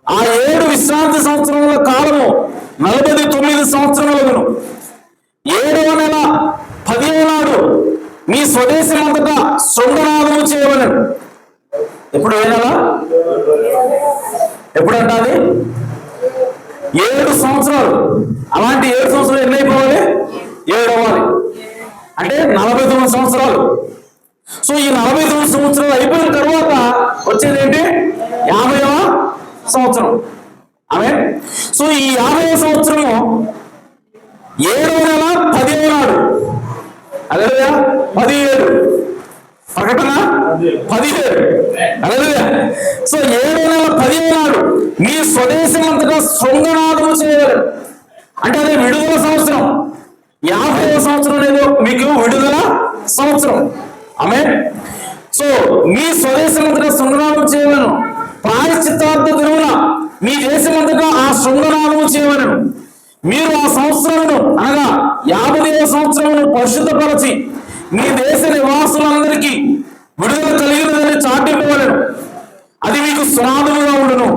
ఆ 7 విశ్రాంతి సంవత్సరముల కాలము 49 సంవత్సరములను. 7వ నెల 10వ నాడు మీ స్వదేశం అంతటా శృంగనాదము చేయవలెను. ఎప్పుడు ఏ నెల? ఎప్పుడంట అది? 7 సంవత్సరాలు. అలాంటి 7 సంవత్సరాలు ఎన్ని అయిపోవాలి? 7 అవ్వాలి. అంటే 49 సంవత్సరాలు. సో ఈ 49 సంవత్సరాలు అయిపోయిన తర్వాత వచ్చేది ఏంటి? 50వ సంవత్సరం. ఆమేన్. సో ఈ 50వ సంవత్సరము 7వ నెల 10వ నాడు, అదే 17 ప్రకటన 17, అదే. సో 7వ నెల 10వ నాడు మీ స్వదేశం అంతటా శృంగనాదము చేయగలరు. అంటే అదే విడుదల సంవత్సరం. 50వ సంవత్సరం అనేది మీకు విడుదల సంవత్సరం. ఆమేన్. సో మీ స్వదేశమంతటా శృంగనాదము చేయవలెను, ప్రాయశ్చిత్తార్థ దినమున మీ దేశమంతటా ఆ శృంగనాదము చేయవలెను. మీరు ఆ సంవత్సరమును అనగా 50వ సంవత్సరమును పరిశుద్ధపరచి మీ దేశ నివాసులందరికీ విడుదల కలిగినదని చాటింపవలెను. అది మీకు సునాదముగా ఉండును.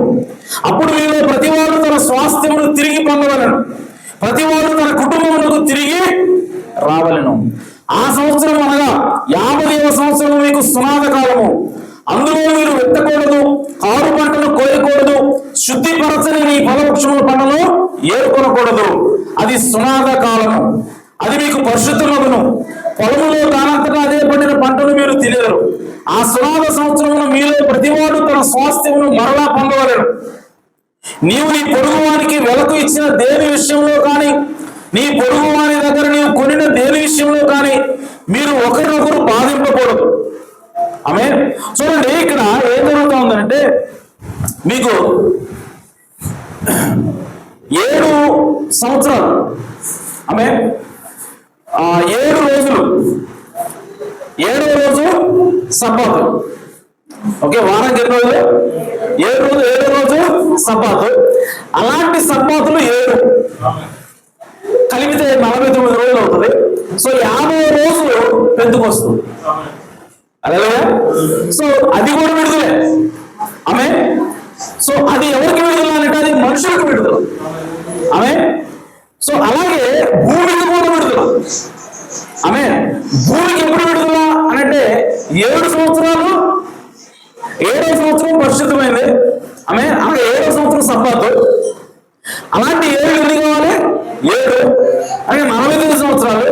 అప్పుడు మీలో ప్రతివాడు తన స్వాస్థ్యమును తిరిగి పొందవలెను, ప్రతివాడు తన కుటుంబములకు తిరిగి రావలెను. ఆ సంవత్సరం అనగా 50వ సంవత్సరం మీకు సునాద కాలము. అందులో మీరు వెత్తకూడదు, కారు పంటను కోయకూడదు, శుద్ధిపరచని మీ ఫలవృక్షముల పంటను ఏరుకొనకూడదు. అది సునాద కాలము. అది మీకు పరిశుద్ధమగును. పొలములో దానంతటా అదే పండిన పంటను మీరు తినరు. ఆ సునాద సంవత్సరమున మీలో ప్రతివాడు తన స్వాస్థ్యమును మరలా పొందవలెను. నీవు నీ పొరుగువానికి వెలకు ఇచ్చిన దేని విషయంలో కానీ, నీ పొరుగువాని దగ్గర నీవు కొనిన దేని విషయంలో కానీ మీరు ఒకరినొకరు బాధింపకూడదు. ఆమేన్. చూడండి, ఇక్కడ ఏం జరుగుతూ ఉందంటే మీకు 7 సంవత్సరాలు, ఆమేన్, 7 రోజులు, 7వ రోజు సబ్బాతు. ఓకే, వారానికి ఎన్ని రోజులు? 7 రోజు సబ్బాతు. అలాంటి సబ్బాతులు 7 కలిపితే 49 రోజులు అవుతుంది. సో 50వ రోజు పెంతుకొస్తుంది. అలాగే సో అది కూడా విడుదలే. ఆమేన్. సో అది ఎవరికి విడుదల అంటే అది మనుషులకు విడుదల. ఆమేన్. సో అలాగే భూమికి కూడా విడుదల. ఆమేన్. భూమికి ఎప్పుడు విడుదల అనంటే 7 సంవత్సరాలు, 7వ సంవత్సరం పరిశుద్ధమైంది. ఆమేన్. అలాగే 7వ సంవత్సరం సబ్బాతు. అలాంటి 7 ఎన్ని కావాలి? 7 అలాగే 49 సంవత్సరాలు.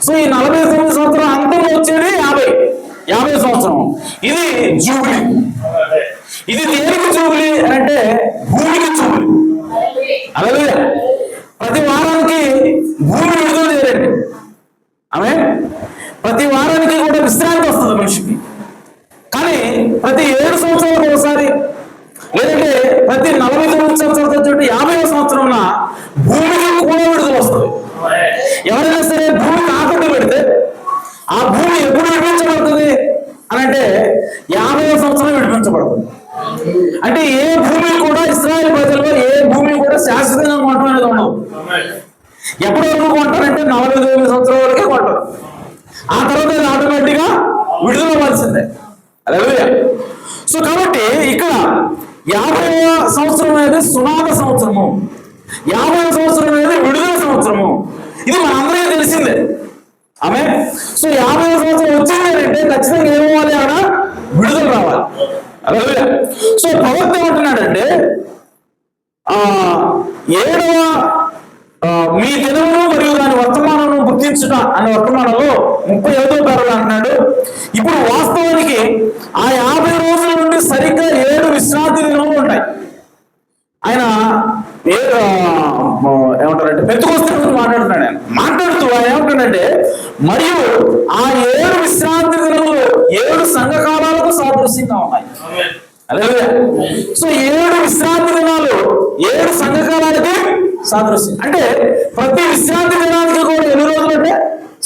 సో ఈ 49 సంవత్సరాలు అంతంలో వచ్చేది 50 సంవత్సరం. ఇది జూబిలీ. ఇది దేనికి జూబిలీ అంటే భూమికి జూబిలీ. అలాగే ప్రతి వారానికి భూమి విడుదల చేయండి. ఆమె ప్రతి వారానికి కూడా విశ్రాంతి వస్తుంది మనిషికి. కానీ ప్రతి 7 సంవత్సరాలకు ఒకసారి, లేదంటే ప్రతి 49 సంవత్సరాలతో 50వ సంవత్సరంలో భూమికి కూడా విడుదల వస్తుంది. ఎవరైనా సరే భూమి తాకట్టు పెడితే ఆ భూమి ఎప్పుడు విడిపించబడుతుంది అని అంటే 50వ సంవత్సరం విడిపించబడుతుంది. అంటే ఏ భూమి కూడా ఇశ్రాయేలు ప్రజల్లో ఏ భూమి కూడా శాశ్వతంగా కొనడం అనేది ఉండదు. ఎప్పటి వరకు కొంటారంటే 49 సంవత్సరాల వరకే కొంటారు. ఆ తర్వాత ఆటోమేటిక్ గా విడుదల అవ్వాల్సిందే. హల్లెలూయా. సో కాబట్టి ఇక్కడ 50వ సంవత్సరం అనేది సునాద సంవత్సరము, 50వ సంవత్సరం అనేది విడుదల సంవత్సరము. ఇది మనందరికీ తెలిసిందే. ఆమె. సో 50వ సంవత్సరం వచ్చింది అంటే ఖచ్చితంగా ఏమవ్వాలి? అక్కడ విడుదల రావాలి. హల్లెలూయా. సో ప్రవక్త ఏమంటున్నాడంటే 7వ మీ దినమును మరియు దాని వర్తమానం గుర్తించుట అనే వర్తమానంలో 35వ పేరాలో అంటున్నాడు. ఇప్పుడు వాస్తవానికి ఆ 50 రోజుల నుండి సరిగ్గా 7 విశ్రాంతి దినములు ఉంటాయి. ఆయన ఏమంటారంటే పెంతెకొస్తే మాట్లాడుతున్నాడు. ఆయన మాట్లాడుతూ ఆయన ఏమంటాడంటే మరియు ఆ 7 విశ్రాంతి దినములు 7 సంఘకాలాలకు సాదృశ్యంగా ఉన్నాయి. హల్లెలూయా. సో 7 విశ్రాంతి దినాలు 7 సంఘకాలాలకి సాదృశ్యం. అంటే ప్రతి విశ్రాంతి దినానికి కూడా ఎన్ని రోజులు అంటే,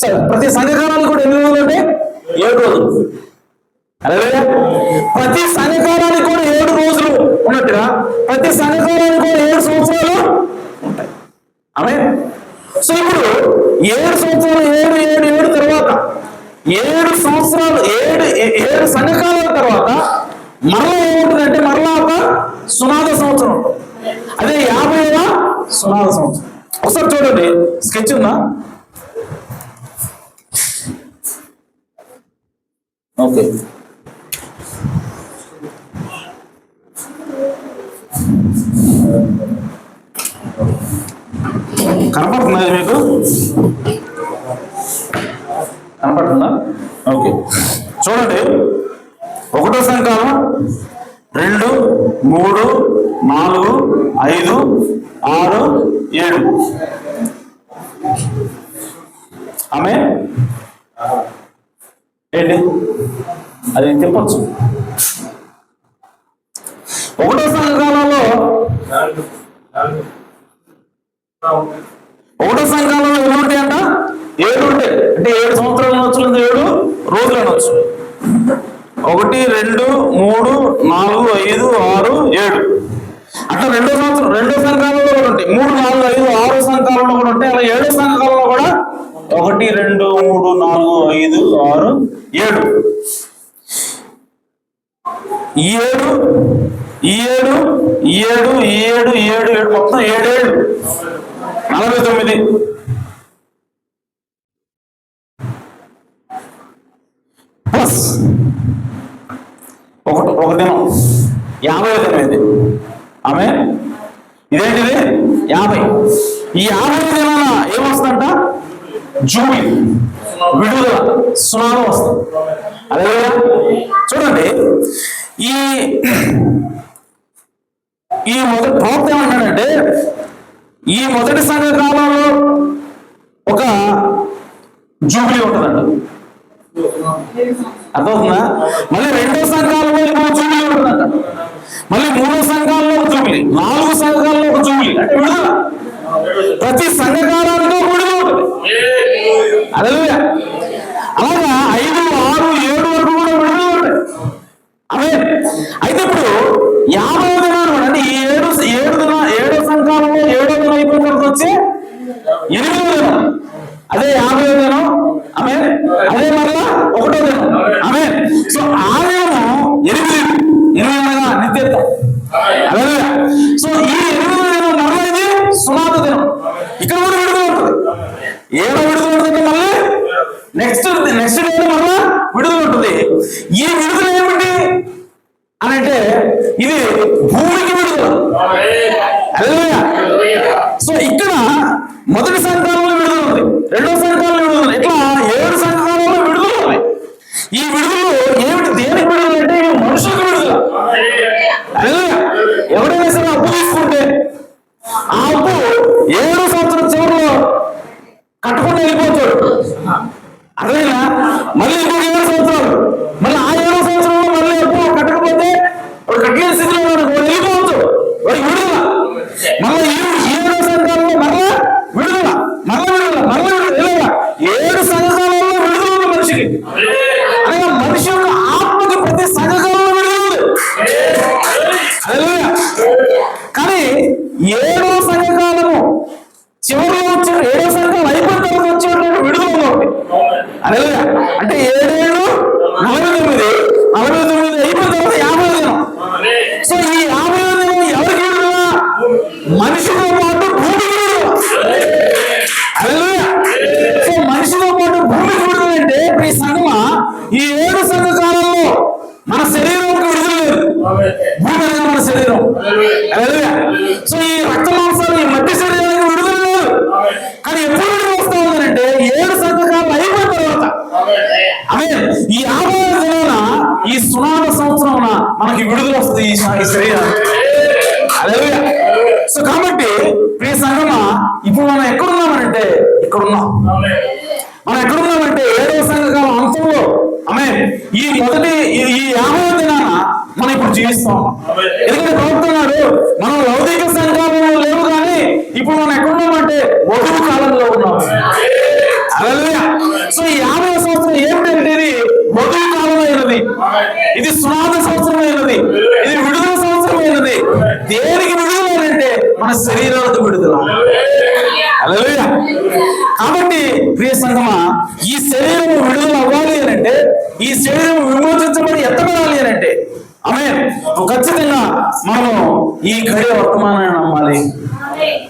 సరే ప్రతి సంఘకాలానికి కూడా ఎన్ని రోజులు అంటే 7 రోజులు. హల్లెలూయా. ప్రతి సంఘకాలానికి కూడా 7 రోజులు ఉన్నట్టుగా ప్రతి సంఘకాలానికి కూడా 7 సంవత్సరాలు ఉంటాయి. ఆమేన్. సో ఇప్పుడు 7 సంవత్సరాలు 7 తర్వాత 7 సంవత్సరాలు 7 సంఘకాలాల తర్వాత మరలా ఏముంటుందంటే మరలా ఒక సునాద సంవత్సరం ఉంటుంది. అదే 50వ సునాద సంవత్సరం. ఒకసారి చూడండి, స్కెచ్ ఉందా? ఓకే. కనపడుతుందా మీకు? కనపడుతుందా? ఓకే. చూడండి, 1వ సంఘకాలం 2, 3, 4, 5, 6, 7. ఆమె ఏంటి అది చెప్పచ్చు. 1వ సంఘకాలంలో 1వ సంఘకాలంలో ఏముంటాయంట? అంటే 7 సంవత్సరాలు అనొచ్చు, 7 రోజులు అనొచ్చు. 1, 2, 3, 4, 5, 6, 7 అట్లా రెండో సంఘకాలంలో కూడా ఉంటాయి. 3, 4, 5, 6 సంఘకాలంలో కూడా ఉంటాయి. అలా 7 సంఘకాలంలో కూడా 1, 2, 3, 4, 5, 6, 7 ఈ 7 మొత్తం 7 49 ప్లస్ ఒక దినం 50వ దినం ఇది. ఆమె ఇదేంటిది 50. ఈ 50వ దినాన ఏమొస్తుందంట? జూబిలీ, విడుదల, సునాదం వస్తుంది. అదే చూడండి, ఈ మొదటి ప్రవక్త ఏమంటాడంటే ఈ మొదటి సంఘ కాలంలో ఒక జూబిలీ ఉంటుందంట. అర్థమవుతుందా? మళ్ళీ 2వ సంఘకాలంలో ఇంకో జూబిలీ ఉంటుందంట. మళ్ళీ 3వ సంఘకాలంలో ఒక జూబిలీ, 4 సంఘకాలంలో ఒక జూబిలీ. అంటే విడుదల, ప్రతి సంఘకాలానికి ఒక విడుదల ఉంటుంది. అదే అలాగా 5, 6, 7 వరకు కూడా విడుదల ఉంటాయి. అదే అయితే ఇప్పుడు 50వ దినాన్ని అంటే ఈ 7 సంఘకాలంలో 7వ దినం అయిపోయిన తర్వాత వచ్చి 8వ దినం, అదే 50వ దినం. ఆమె అదే మరలా 1వ దినం. ఆమె సో ఆ దినము 8 అనగా నిత్యత్వం. అదే సో ఈ 8వ దినం మరలా ఇది సునాద దినం. ఇక్కడ కూడా విడుదల ఉంటుంది. ఏదో విడుదల ఉంటుంది, మళ్ళీ నెక్స్ట్ డే మళ్ళా విడుదల ఉంటుంది. ఈ విడుదల ఏమిటి అని అంటే ఇది భూమికి విడుదల. సో ఇక్కడ మొదటి సంఘకాలంలో విడుదల ఉంది, 2వ సంఘకాలంలో విడుదల ఉంది. ఇట్లా 7 సంఘకాలంలో విడుదల ఉన్నాయి. ఈ విడుదల ఏమిటి? దేనికి విడుదల అంటే మనుషులకు విడుదల. ఎవరైనా సరే అప్పు తీసుకుంటే ఆ అప్పు 7వ సంవత్సరం చివరిలో కట్టకుండా వెళ్ళిపోతాడు. అదేనా? మళ్ళీ ఇంకో 7 సంవత్సరాలు, మళ్ళీ ఆ 7వ సంవత్సరంలో మళ్ళీ అప్పు కట్టకపోతే వాడు కట్టలేని స్థితిలో వెళ్ళిపోవచ్చు. వాడికి విడుదల. మళ్ళీ 7వ సంఘకాలంలో మళ్ళా విడుదల. 7 సంఘకాలంలో విడుదల ఉంది మనిషికి. అనగా మనిషి యొక్క ఆత్మకి ప్రతి సంఘకాలంలో విడుదల ఉంది. కానీ 7వ సంఘకాలము చివరిలో వచ్చే 7వ సంఘకాలం అయిపోయిన తర్వాత వచ్చేటువంటి విడుదల ఉంది. అదే అంటే 7, 49 అయిపోయిన తర్వాత 50వ దినం. సో ఈ 50వ దినం ఎవరికి విడుదల? మనిషితో పాటు భూమికి విడుదల. సో మనిషితో పాటు భూమికి విడుదల అంటే ఈ సంఘమా ఈ 7 సంఘ కాలంలో మన శరీరంకి విడుదల లేదు. భూమి అనగా మన శరీరం. సో ఈ రక్త మాంసాలు ఈ మధ్య శరీరానికి విడుదల లేదు. కానీ ఎప్పుడు విడుదల వస్తా ఉందంటే 7 సంఘకాలం అయిపోయిన తర్వాత. అదే ఈ 50వ దినాన ఈ సునాద సంవత్సరం మనకి విడుదల వస్తుంది ఈ శరీరానికి. సో కాబట్టి ప్రియ సంఘమా, ఇప్పుడు మనం ఎక్కడున్నామనంటే ఇక్కడున్నాం. మనం ఎక్కడున్నామంటే 7వ సంఘకాలం అంతంలో. ఆమె ఈ 50వ దినాన మనం ఇప్పుడు జీవిస్తాం. ఎందుకంటే ప్రవక్తున్నాడు మనం లౌకిక సంఘకాలంలో లేవు, కానీ ఇప్పుడు మనం ఎక్కడున్నామంటే వధువు కాలంలో ఉన్నాం. సో ఈ 50వ సంవత్సరం ఏమిటంటే ఇది వధువు కాలమైనది, ఇది సునాద సంవత్సరమైనది, ఇది విడుదల సంవత్సరమైనది. దేనికి విడుదల అంటే మన శరీరాలకు విడుదల. కాబట్టి ప్రియ సంఘమా, ఈ శరీరం విడుదల అవ్వాలి అని అంటే, ఈ శరీరం విమోచించబడి ఎత్తబడాలి అని అంటే ఆమె ఖచ్చితంగా మనము ఈ ఘడియ వర్తమానాన్ని నమ్మాలి.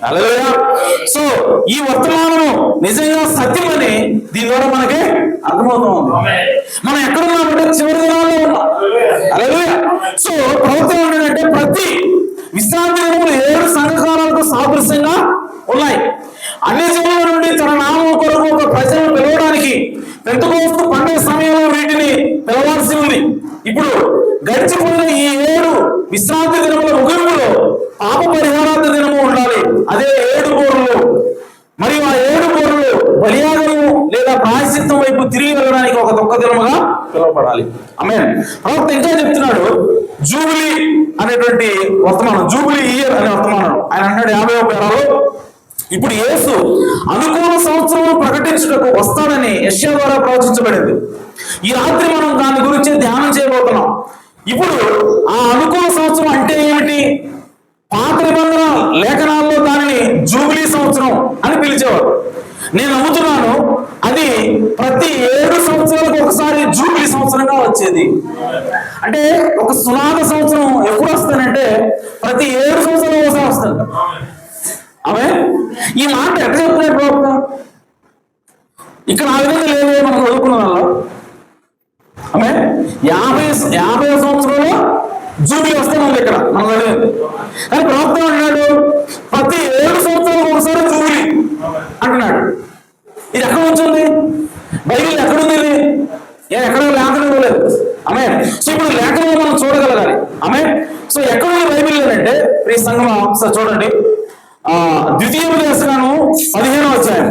హల్లెలూయా. సో ఈ వర్తమానము నిజంగా సత్యమని దీని ద్వారా మనకి అర్థమవుతుంది. మనం ఎక్కడున్నామంటే చివరి దినాల్లో ఉన్నాం. హల్లెలూయా. సో ప్రవక్త ఏంటంటే ప్రతి విశ్రాంతి దినములు 7 సంఘకాలాలకు సాదృశ్యంగా ఉన్నాయి. అన్ని జనుల నుండి తన నామం కొరకు ఒక ప్రజలను పిలవడానికి పెంతెకోస్తు పండుగ సమయంలో వీటిని పిలవాల్సి ఉంది. ఇప్పుడు గడిచిపోయిన ఈ 7 విశ్రాంతి దినముల ముగింపులో పాప పరిహారార్థ దినము ఉండాలి. అదే 7 బోర్లు. మరియు ఆ 7 బోర్లు బలియాగము లేదా ప్రాయశ్చిత్తం వైపు తిరిగి వెళ్ళడానికి ఒక దొక్క దినముగా పిలువబడాలి. ఆమేన్. ప్రవక్త ఇంకా చెప్తున్నాడు, జూబిలీ అనేటువంటి వర్తమానం, జూబిలీ ఇయర్ అనే వర్తమానం ఆయన అన్నాడు 50వ పేరాలో. ఇప్పుడు యేసు అనుకూల సంవత్సరం ప్రకటించుట రక్షించుటకు వస్తాడని యెషయా ద్వారా ప్రవచించబడింది. ఈ రాత్రి మనం దాని గురించి ధ్యానం చేయబోతున్నాం. ఇప్పుడు ఆ అనుకూల సంవత్సరం అంటే ఏమిటి? పాత నిబంధన లేఖనాల్లో దానిని జూబిలీ సంవత్సరం అని పిలిచేవారు. నేను నమ్ముతున్నాను అది ప్రతి 7 సంవత్సరాలకు ఒకసారి జూబిలీ సంవత్సరంగా వచ్చేది. అంటే ఒక సునాద సంవత్సరం ఎప్పుడు వస్తానంటే ప్రతి 7 సంవత్సరాలు ఒకసారి వస్తుంది. ఆమె ఈ మాట ఎక్కడ చెప్తున్నాడు ప్రవక్త? ఇక్కడ ఆ విధంగా లేదు మనం చదువుకున్న వాళ్ళు. ఆమె 50 సంవత్సరంలో జూబిలీ వస్తాను ఇక్కడ మనం చదివింది. కానీ ప్రవక్త అంటున్నాడు ప్రతి 7 సంవత్సరాలకు ఒకసారి జూబిలీ అంటున్నాడు. ఇది ఎక్కడ వచ్చింది? బైబిల్ ఎక్కడుంది? ఎక్కడ లేఖనం లేదు. ఆమె సో ఇప్పుడు లేఖనంలో మనం చూడగలగాలి. ఆమె సో ఎక్కడ ఉంది బైబిల్ అంటే ఈ సంఘం ఒకసారి చూడండి. ద్వితీయోపదేశకాండం 15వ అధ్యాయం.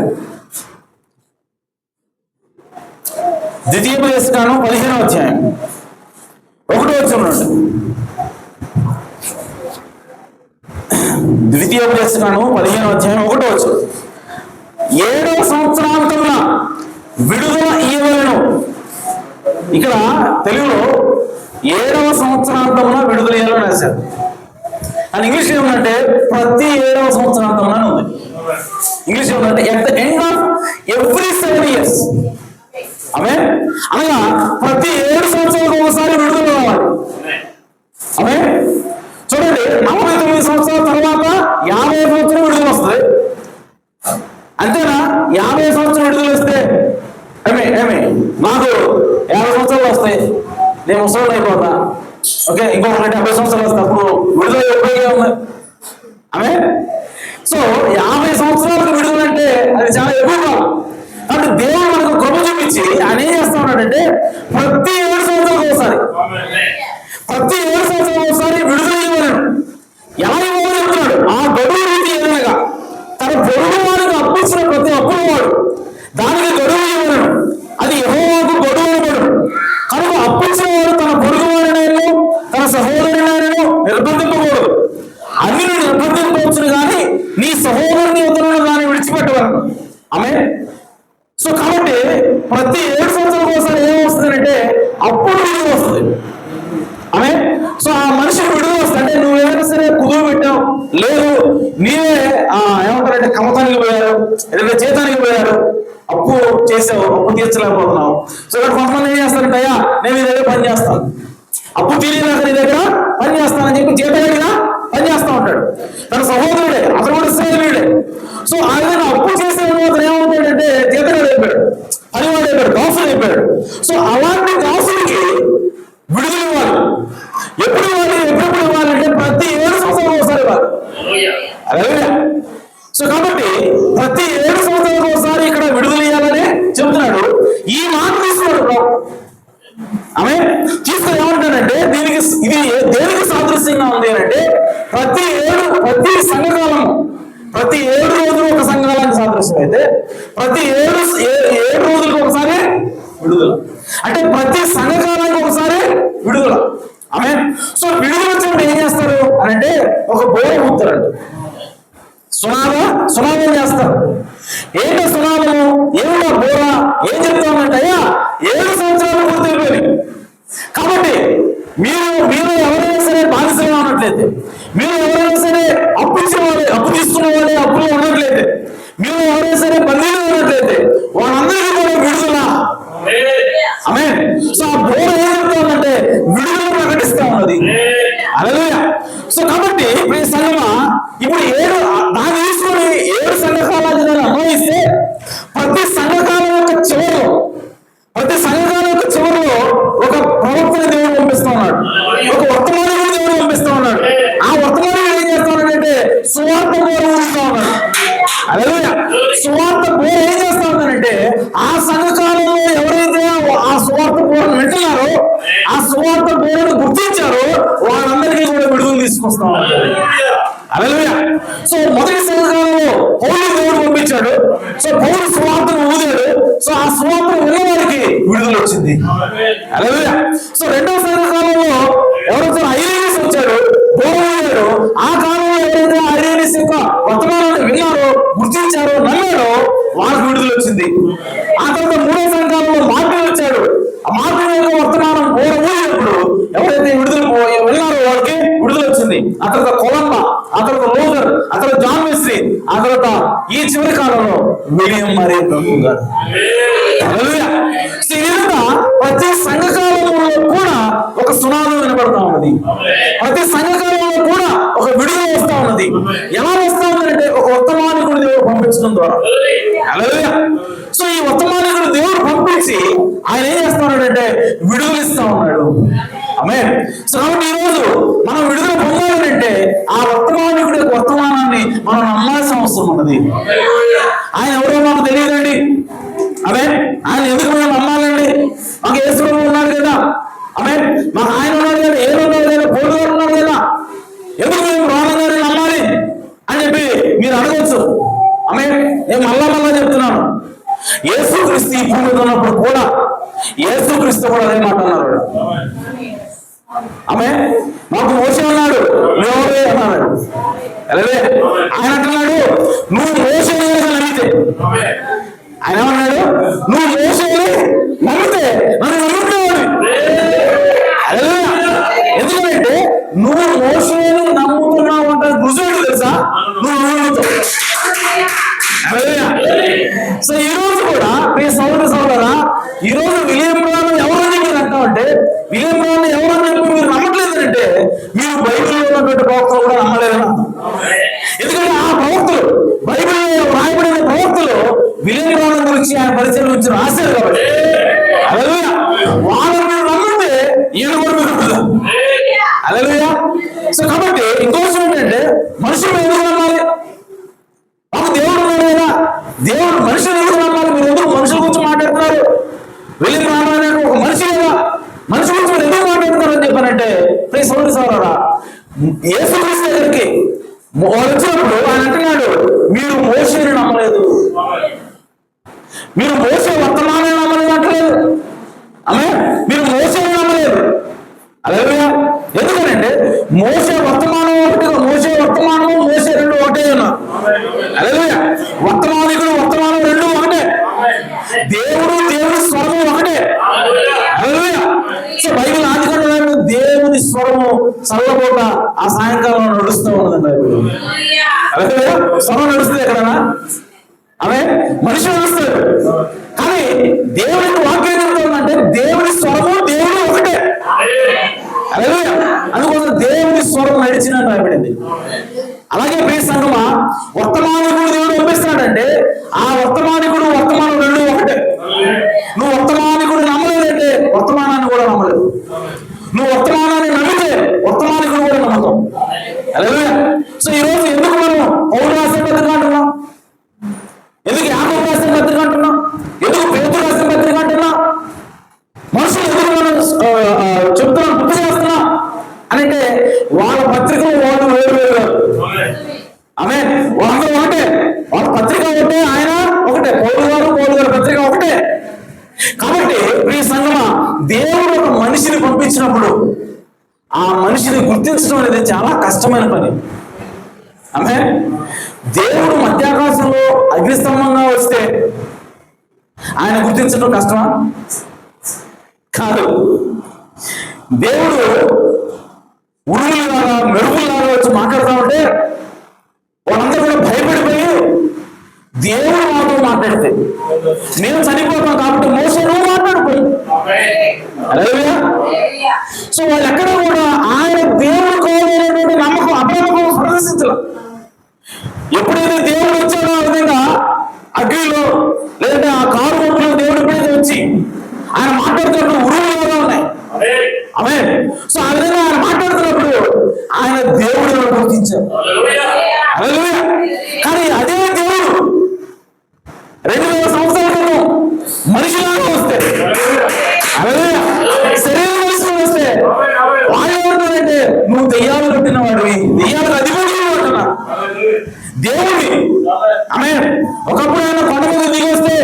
ద్వితీయోపదేశకాండం 15వ అధ్యాయం 1వ వచనం. ద్వితీయోపదేశకాండం 15వ అధ్యాయం 1వ వచనం. 7వ సంవత్సరాంతమున విడుదల ఇయ్యవలెను. ఇక్కడ తెలుగులో 7వ సంవత్సరాంతమున విడుదల ఇయ్యాలని రాశారు. అని ఇంగ్లీష్ ఏమంటే ప్రతి 7వ సంవత్సరాంతమున ఉంది. ఇంగ్లీష్ ఏమంటే at the end of every 7 years. ఆమె అనగా ప్రతి 7 సంవత్సరాలకు ఒకసారి విడుదల కావాలి. ఆమె చూడండి 49 సంవత్సరాల తర్వాత 50 సంవత్సరం విడుదల వస్తుంది. అంతేనా? 50 సంవత్సరం విడుదల వస్తే నాకు 50 సంవత్సరాలు వస్తాయి, నేను ముసలి అయిపోతా. ఓకే, ఇంకొక 70 సంవత్సరాలు వస్తాయి, అప్పుడు విడుదల ఎక్కువగా ఉంది. ఆమె సో 50 సంవత్సరాలకు విడుదల అంటే అది చాలా ఎక్కువగా. కాబట్టి దేవుడు మనకు కృప చూపించి ఆయన ఏం చేస్తా ఉన్నాడంటే ప్రతి 7 సంవత్సరాలకు ఒకసారి విడుదల ఇవ్వలేను. ఎలా ఇవ్వాలని చెప్తున్నాడు? ఆ గడువు రీతి ఏదనగా తన పొరుగు వారికి అప్పు ఇచ్చిన ప్రతి అప్పుల వాడు దానికి గడువు ఇవ్వలేను. అది యెహోవాకు గడువు ఇవ్వడు. కనుక అప్పు ఇచ్చిన వాడు తన పొరుగు వారినైనా తన సహోదరునైనా నిర్బంధింపకూడదు. అన్ని నిర్బంధింపవచ్చును కానీ నీ సహోదరుని యుద్ధలను దాన్ని విడిచిపెట్టవలను. ఆమె సో కాబట్టి ప్రతి 7 సంవత్సరాలకు ఒకసారి ఏమొస్తుందంటే అప్పుడు విడుదల వస్తుంది. ఆమె సో ఆ మనిషికి విడుదల వస్తుంది. అంటే నువ్వు ఏదైనా సరే కుదురు పెట్టావు, లేదు నీవే ఏమంటారంటే కమతానికి పోయారు, ఏదైనా జీతానికి పోయారు, అప్పు చేసావు, అప్పు తీర్చలేకపోతున్నావు. సో ఇక్కడ కొంతమంది ఏం చేస్తారంటే అయ్యా నేను నీ దగ్గర పని చేస్తాను, అప్పు తీరేదాకా నీ దగ్గర పని చేస్తానని చెప్పి జీతగాడిగా పని చేస్తా ఉంటాడు. తన సహోదరుడే, అతను కూడా ఇశ్రాయేలీయుడే. సో ఆ విధంగా అప్పు చేసే అతను ఏమవుతాడంటే జీతగాడు అయిపోయాడు, పనివాడు అయిపోయాడు, దాసుడు అయిపోయాడు. సో అలాంటి దాసుడికి విడుదల ఇవ్వాలి. ఎప్పుడు ఇవ్వాలంటే ప్రతి 7 సంవత్సరాలకు ఒకసారి ఇవ్వాలి. సో కాబట్టి ప్రతి 7 సంవత్సరాలకు ఒకసారి ఇక్కడ విడుదల ఇవ్వాలని చెబుతున్నాడు. ఈ మాట తీసుకున్నాడు ఆమె తీసుకుని ఏమంటాడంటే దీనికి ఇది దేనికి సాదృశ్యంగా ఉంది అంటే ప్రతి సంఘకాలము ప్రతి 7 రోజులు ఒక సంఘకాలానికి సాదృశ్యం అయితే ప్రతి 7 రోజులకు ఒకసారి విడుదల. అంటే ప్రతి సంఘకాలానికి ఒకసారి విడుదల. ఆమె సో విడుదల వచ్చినప్పుడు ఏం చేస్తారు అని అంటే ఒక బోర ఊపుతారంట. సునాదం చేస్తారు. ఏంటో సునాదము, ఏమిటో బోర, ఏం చెప్తామంటే అయ్యా 7 సంవత్సరాలు పూర్తి అయిపోయింది. కాబట్టి మీరు ఎవరైనా సరే బానిసగా ఉన్నట్లయితే, మీరు ఎవరైనా సరే అప్పు తీసుకున్న వాళ్ళే అప్పులో ఉన్నట్లయితే, మీరు ఎవరైనా సరే బందీలో ఉన్నట్లయితే వాళ్ళందరికీ కూడా విడుదల. ఆమె సో ఆ బోర ఏం చెప్తామంటే విడుదల ప్రకటిస్తా ఉన్నది. హల్లెలూయా. సో కాబట్టి ఈ సంఘమా ఇప్పుడు దాన్ని తీసుకొని 7 సంఘకాలాన్ని దాన్ని అన్వయిస్తే ప్రతి సంఘకాలం యొక్క చివరిలో ఒక ప్రవక్తని దేవుడు పంపిస్తా ఉన్నాడు, ఒక వర్తమానం దేవుడు పంపిస్తా ఉన్నాడు. ఆ వర్తమానం ఏం చేస్తా ఉన్నాడంటే సువార్త బోర ఊరుస్తా ఉన్నాడు. హల్లెలూయా. సువార్త బోర ఏం చేస్తా ఉన్నాడంటే ఆ సంఘకాలంలో ఎవరైతే ఆ సువార్త బోరను వింటున్నారో, ఆ సువార్త బోరను గుర్తించారో వాళ్ళందరికీ కూడా విడుదల తీసుకొస్తా ఉన్నారు. హల్లెలూయా. సో మొదటి సంఘకాలంలో పౌలు దేవుడు పంపించాడు. సో పౌలు సువార్తను ఊదాడు. సో ఆ సువార్తను విన్నవారికి విడుదల వచ్చింది. హల్లెలూయా. సో రెండవ సంఘకాలంలో ఎవరైతే ఐరేనియస్ వచ్చాడు, పోరాడాడు, ఆ కాలంలో ఎవరైతే ఐరేనియస్ యొక్క వర్తమానాన్ని విన్నారో, గుర్తించారో, నమ్మారో వాళ్ళకి విడుదల వచ్చింది. వచ్చింది. ఆ తర్వాత మూడో సంఘకాలంలో మార్టిన్ వచ్చాడు. ఆ మార్టిన్ యొక్క వర్తమానం ఊరినప్పుడు ఎవరైతే విడుదల వెళ్ళారో వాళ్ళకి విడుదల వచ్చింది. ఆ తర్వాత కొలంబా, ఆ తర్వాత లోగర్, ఆ తర్వాత జాన్ వెస్లీ, ఆ తర్వాత ఈ చివరి కాలంలో విలియం మరీ బ్రహ్మం గారు. ఈ విధంగా ప్రతి సంఘకాలంలో కూడా ఒక సునాదం వినబడతా ఉన్నది. ప్రతి సంఘకాలంలో కూడా ఒక విడుదల వస్తా ఉన్నది. ఎలా వస్తా ఉన్నదంటే ఒక వర్తమానికుడు దేవుడు పంపించడం ద్వారా. సో ఈ వర్తమానికుడు దేవుడు పంపించి ఆయన ఏం చేస్తున్నాడంటే విడుదల ఇస్తా ఉన్నాడు. ఆమేన్. సో కాబట్టి ఈ రోజు మనం విడుదల పొందాలంటే ఆ వర్తమానికుడి యొక్క వర్తమానాన్ని మనం నమ్మాల్సిన అవసరం ఉన్నది. ఆయన ఎవరో మాకు తెలియదండి. అదే ఆయన ఎందుకు మనం నమ్మాలండి? మాకు యేసు ప్రభువు ఉన్నాడు కదా, ఆమె మాకు ఆయన ఉన్నాడు కదా, ఏమన్నాడు కదా, పోటీ గారు ఉన్నాడు కదా, ఎందుకు మేము రోహన్ గారిని నమ్మాలి అని చెప్పి మీరు అడగచ్చు. ఆమె నేను మళ్ళా చెప్తున్నాను, యేసుక్రీస్తు ఈ భూమి మీద ఉన్నప్పుడు కూడా యేసుక్రీస్తు కూడా అదే మాట అన్నారు. ఆమె మాకు మోసే ఉన్నాడు, నువ్వెవరే అన్నాడు. అలాగే ఆయన అంటున్నాడు, నువ్వు మోసే నమ్మితే, ఆయన ఏమన్నాడు, నువ్వు మోసేని నమ్మితే నన్ను నమ్ముతున్నావు. ఎందుకంటే నువ్వు మోసేని నమ్ముతున్నావు అంటే రుజువు తెలుసా, నువ్వు నమ్ముతావు. సో ఈ రోజు కూడా మీ సోదరా, ఈ రోజు విలియం బ్రౌన్ ఎవరని మీరు అంటామంటే, విలియం బ్రౌన్ ఎవరని చెప్పి మీరు నమ్మట్లేదంటే మీరు బైబిల్లో ఉన్నటువంటి ప్రవక్తలు కూడా నమ్మలేదని అర్థం. ఎందుకంటే ఆ ప్రవక్తలు బైబిల్లో రాయబడిన ప్రవక్తలు విలియం బ్రౌన్ గురించి ఆయన పరిచయం గురించి రాశారు కాబట్టి వాళ్ళని మీరు నమ్మితే ఈయన కూడా మీరు నమ్ముతారు. హల్లెలూయా. సో కాబట్టి ఇంకో విషయం ఏంటంటే మనుషులు ఎందుకు నమ్మాలి? మాకు దేవుడు ఉన్నాడు కదా, దేవుడు మనుషులు ఎందుకు నమ్మాలి? మీరు ఎందుకు మనుషుల గురించి మాట్లాడుతున్నారు? విలియం బ్రౌన్ అనే ఒక మనిషి కదా, మనిషి గురించి మీరు ఎందుకు మాట్లాడుతున్నారు అని చెప్పానంటే, ప్లీజ్ సోదరా, యేసుక్రీస్తు దగ్గరికి వాడు వచ్చినప్పుడు ఆయన అంటున్నాడు, మీరు మోసేని నమ్మలేదు, మీరు మోసే వర్తమానాన్ని నమ్మలేదు అంటలేదు. ఆమె మీరు మోసేని నమ్మలేదు. హల్లెలూయా. ఎందుకనంటే మోసే వర్తమానం ఒకటి, మోసే వర్తమానము మోసే రెండు ఒకటే ఉన్నారు. హల్లెలూయా. వర్తమానికుడు వర్తమానం రెండు ఒకటే, దేవుడి స్వరము ఒకటే. హల్లెలూయా. సో బైబిల్ ఆదికాండంలో దేవుని స్వరము చల్లబోట ఆ సాయంకాలం నడుస్తూ ఉన్నదండి. హల్లెలూయా. స్వరం నడుస్తుంది ఎక్కడన్నా? ఆమె మనిషి నడుస్తాడు, కానీ దేవుడికి వాక్యం చెప్తుందంటే దేవుడి స్వరము దేవుడు ఒకటే. హల్లెలూయా. అందుకోసం దేవుడి స్వరం నడిచినట్టు రాయబడింది. అలాగే ప్రియ సంగమా, వర్తమానికుడు దేవుడు పంపిస్తున్నాడంటే ఆ వర్తమానికుడు వర్తమానం రెండు ఒకటే. నువ్వు వర్తమానికుడు నమ్మలేదంటే వర్తమానాన్ని కూడా నమ్మలేదు. నువ్వు వర్తమానాన్ని నమ్మితే వర్తమానికుడు కూడా నమ్మకం. హల్లెలూయా. సో ఈ రోజు ఎందుకు మనం పౌలు రాసిన పత్రిక అంటున్నాం? ఎందుకు యాకోబు రాసిన పత్రిక అంటున్నాం? ఎందుకు పేతురు రాసిన పత్రిక అంటున్నాం? మనుషులు ఎందుకు మనం చెప్తున్నాం, గుర్తు చేస్తున్నాం అంటే వాళ్ళ పత్రికలు వాళ్ళు వేరు వేరు. ఆమె వాళ్ళందరూ ఒకటే, వాళ్ళ పత్రిక ఒకటే, ఆయన ఒకటే, పౌలు గారి పత్రిక ఒకటే. కాబట్టి ప్రియ సంగమా, దేవుడు ఒక మనిషిని పంపించినప్పుడు ఆ మనిషిని గుర్తించడం అనేది చాలా కష్టమైన పని. ఆమె దేవుడు మధ్యాకాశంలో అగ్నిస్తంభంగా వస్తే ఆయన గుర్తించడం కష్టమా? కాదు. దేవుడు ఉరుములాగా మెరుపులాగా వచ్చి మాట్లాడుతూ ఉంటే వాళ్ళందరూ కూడా భయపడిపోయి దేవుడు మాతో మాట్లాడితే మేము చనిపోతాం కాబట్టి మోసే నువ్వు మాట్లాడిపోయి. సో వాళ్ళు ఎక్కడ కూడా ఆయన దేవుడు కోరేటువంటి నమ్మకం అపనమ్మకం ప్రదర్శించాల. ఎప్పుడైతే దేవుడు వచ్చాడో ఆ విధంగా అగ్నిలో లేదంటే ఆ కారు ముప్పులో దేవుడు ఎప్పుడైతే వచ్చి ఆయన మాట్లాడుతున్నప్పుడు ఉరువులుగా ఉన్నాయి. ఆమె సో ఆ విధంగా ఆయన మాట్లాడుతున్నప్పుడు ఆయన దేవుడు గుర్తించారు. కానీ అదే దేవుడు 2000 సంవత్సరాల క్రితం మనిషిలాగా వస్తే, శరీరం మనిషిలో వస్తే వాళ్ళు ఏమంటారంటే నువ్వు దెయ్యాలు కట్టిన వాడివి, దెయ్యాలకు అధిపతి అంటున్నా దేవుడి. ఆమె ఒకప్పుడు ఆయన కొండ మీద దిగి వస్తే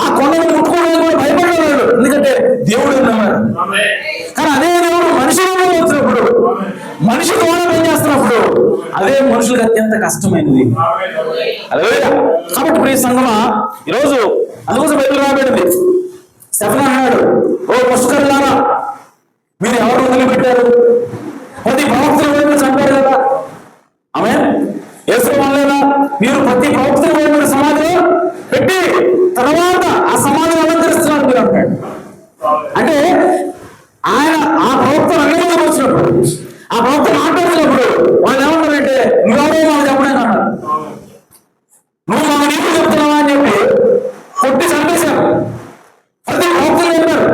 ఆ కొండను ముట్టుకోవడానికి కూడా భయపడేవాడు, ఎందుకంటే దేవుడు ఉన్నవాడు. కానీ అదే దేవుడు మనిషిలో వచ్చినప్పుడు, మనిషి ద్వారా ఏం చేస్తున్నప్పుడు అదే మనుషులకు అత్యంత కష్టమైనది. కాబట్టి ప్రియ సంగమా, ఈరోజు అందుకోసం బైబిల్ రాబడింది. స్టెఫెను అన్నాడు, ఓ పుష్కరులారా, మీరు ఎవరు వదిలిపెట్టారు? ప్రతి ప్రవక్తను చంపారు కదా. ఆమె యేసు అనలేదా, మీరు ప్రతి ప్రవక్తను మీరు సమాధిలో పెట్టి తర్వాత ఆ సమాధిని అలంకరిస్తున్నారు మీరు అంటాడు. అంటే ఆయన ఆ ప్రవక్త రంగంలోకి వచ్చినప్పుడు, ఆ ప్రవక్త మాట్లాడుతున్నప్పుడు వాళ్ళు ఏమన్నారంటే, నువ్వెవరో మాకు చెప్పడానికి అన్నారు, నువ్వు మాకు నీకు చెప్తున్నావా అని చెప్పి కొట్టి చంపేశారు. ప్రతి ప్రవక్తలు చెప్పారు,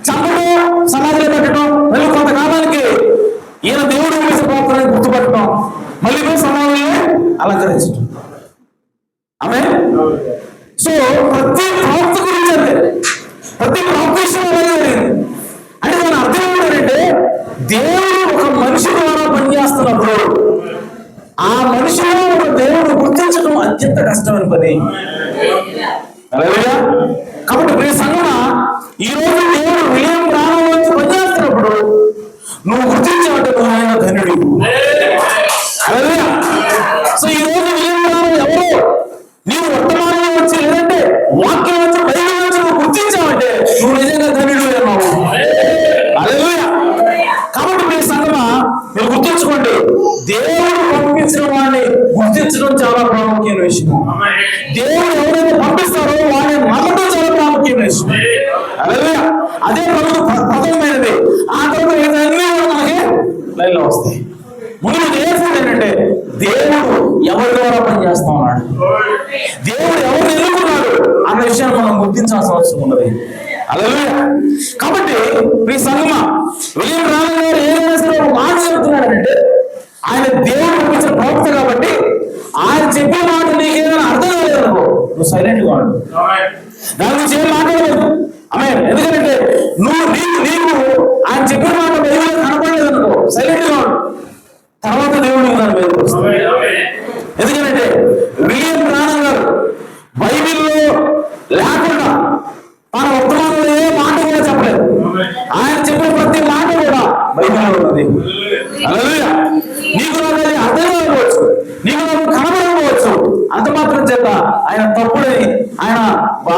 చంపడం, సమాధిలో పెట్టడం, మళ్ళీ కొంతకాలానికి ఈయన దేవుడు వేసే ప్రవక్తలను గుర్తుపెట్టడం, మళ్ళీ సమాధిని అలంకరించడం. ఆమె సో ప్రతి ప్రవక్త గురించి అంటే ప్రతి ప్రవక్త విషయం జరిగింది. అంటే దాని అర్థం ఏంటంటే, దేవుడు ఒక మనిషి ద్వారా పనిచేస్తున్నప్పుడు ఆ మనిషిలో ఒక దేవుడు గుర్తించడం అత్యంత కష్టమైన పని. కాబట్టి ప్రియ సంగమా, ఈ రోజు దేవుడు విలియం బ్రానమ్ నుంచి పనిచేస్తున్నప్పుడు నువ్వు గుర్తించావంటే నువ్వు ఆయన ధన్యుడు. సో ఈ రోజు విలియం బ్రానమ్ ఎవరో నీవు వర్తమానంలో వచ్చి, లేదంటే వాక్యం వచ్చి, బైబిల్ వచ్చి నువ్వు గుర్తించావంటే నువ్వు నిజంగా ధన్యుడు అన్నావు. కాబట్టి మీ సంగమా, మీరు గుర్తుంచుకోండి, దేవుడు పంపించిన వాడిని గుర్తించడం చాలా ప్రాముఖ్యమైన విషయం. దేవుడు ఎవరైతే పంపిస్తారో వాడిని నమ్మడం చాలా ప్రాముఖ్యమైన విషయం. అదే ప్రథమమైనది. ఆ తర్వాత అన్ని మనకి లైన్లో వస్తాయి. ముందు చేసేది ఏంటంటే, దేవుడు ఎవరి ద్వారా పనిచేస్తా ఉన్నాడు, దేవుడు ఎవరు ఎన్నుకున్నాడు అన్న విషయాన్ని మనం గుర్తించాల్సిన అవసరం ఉన్నది. కాబట్టి ఈ సంగమా, విలియం బ్రానమ్ గారు ఏదైనా సరే ఒక మాట చెబుతున్నాడంటే, ఆయన దేవుడు పంపించిన ప్రవక్త కాబట్టి ఆయన చెప్పే మాట నీకు ఏదైనా అర్థం కాలేదనుకో, నువ్వు సైలెంట్ గా ఉండు, దాని గురించి ఏం మాట్లాడలేదు. ఆమె ఎందుకంటే నీకు ఆయన చెప్పిన మాట బైబిల్లో కనపడలేదనుకో, సైలెంట్ గా ఉండు, తర్వాత దేవుడు దాని మీద వస్తుంది. ఎందుకంటే విలియం బ్రానమ్ గారు బైబిల్లో లేకుండా మన వర్తమానంలో ఏ మాట కూడా చెప్పలేదు. ఆయన చెప్పిన ప్రతి మాట కూడా బైబిల్లో ఉన్నది. నీకు నాకు అర్థం కాకపోవచ్చు, నీకు నాకు కనబడకపోవచ్చు, అంత మాత్రం చేత ఆయన తప్పుడని, ఆయన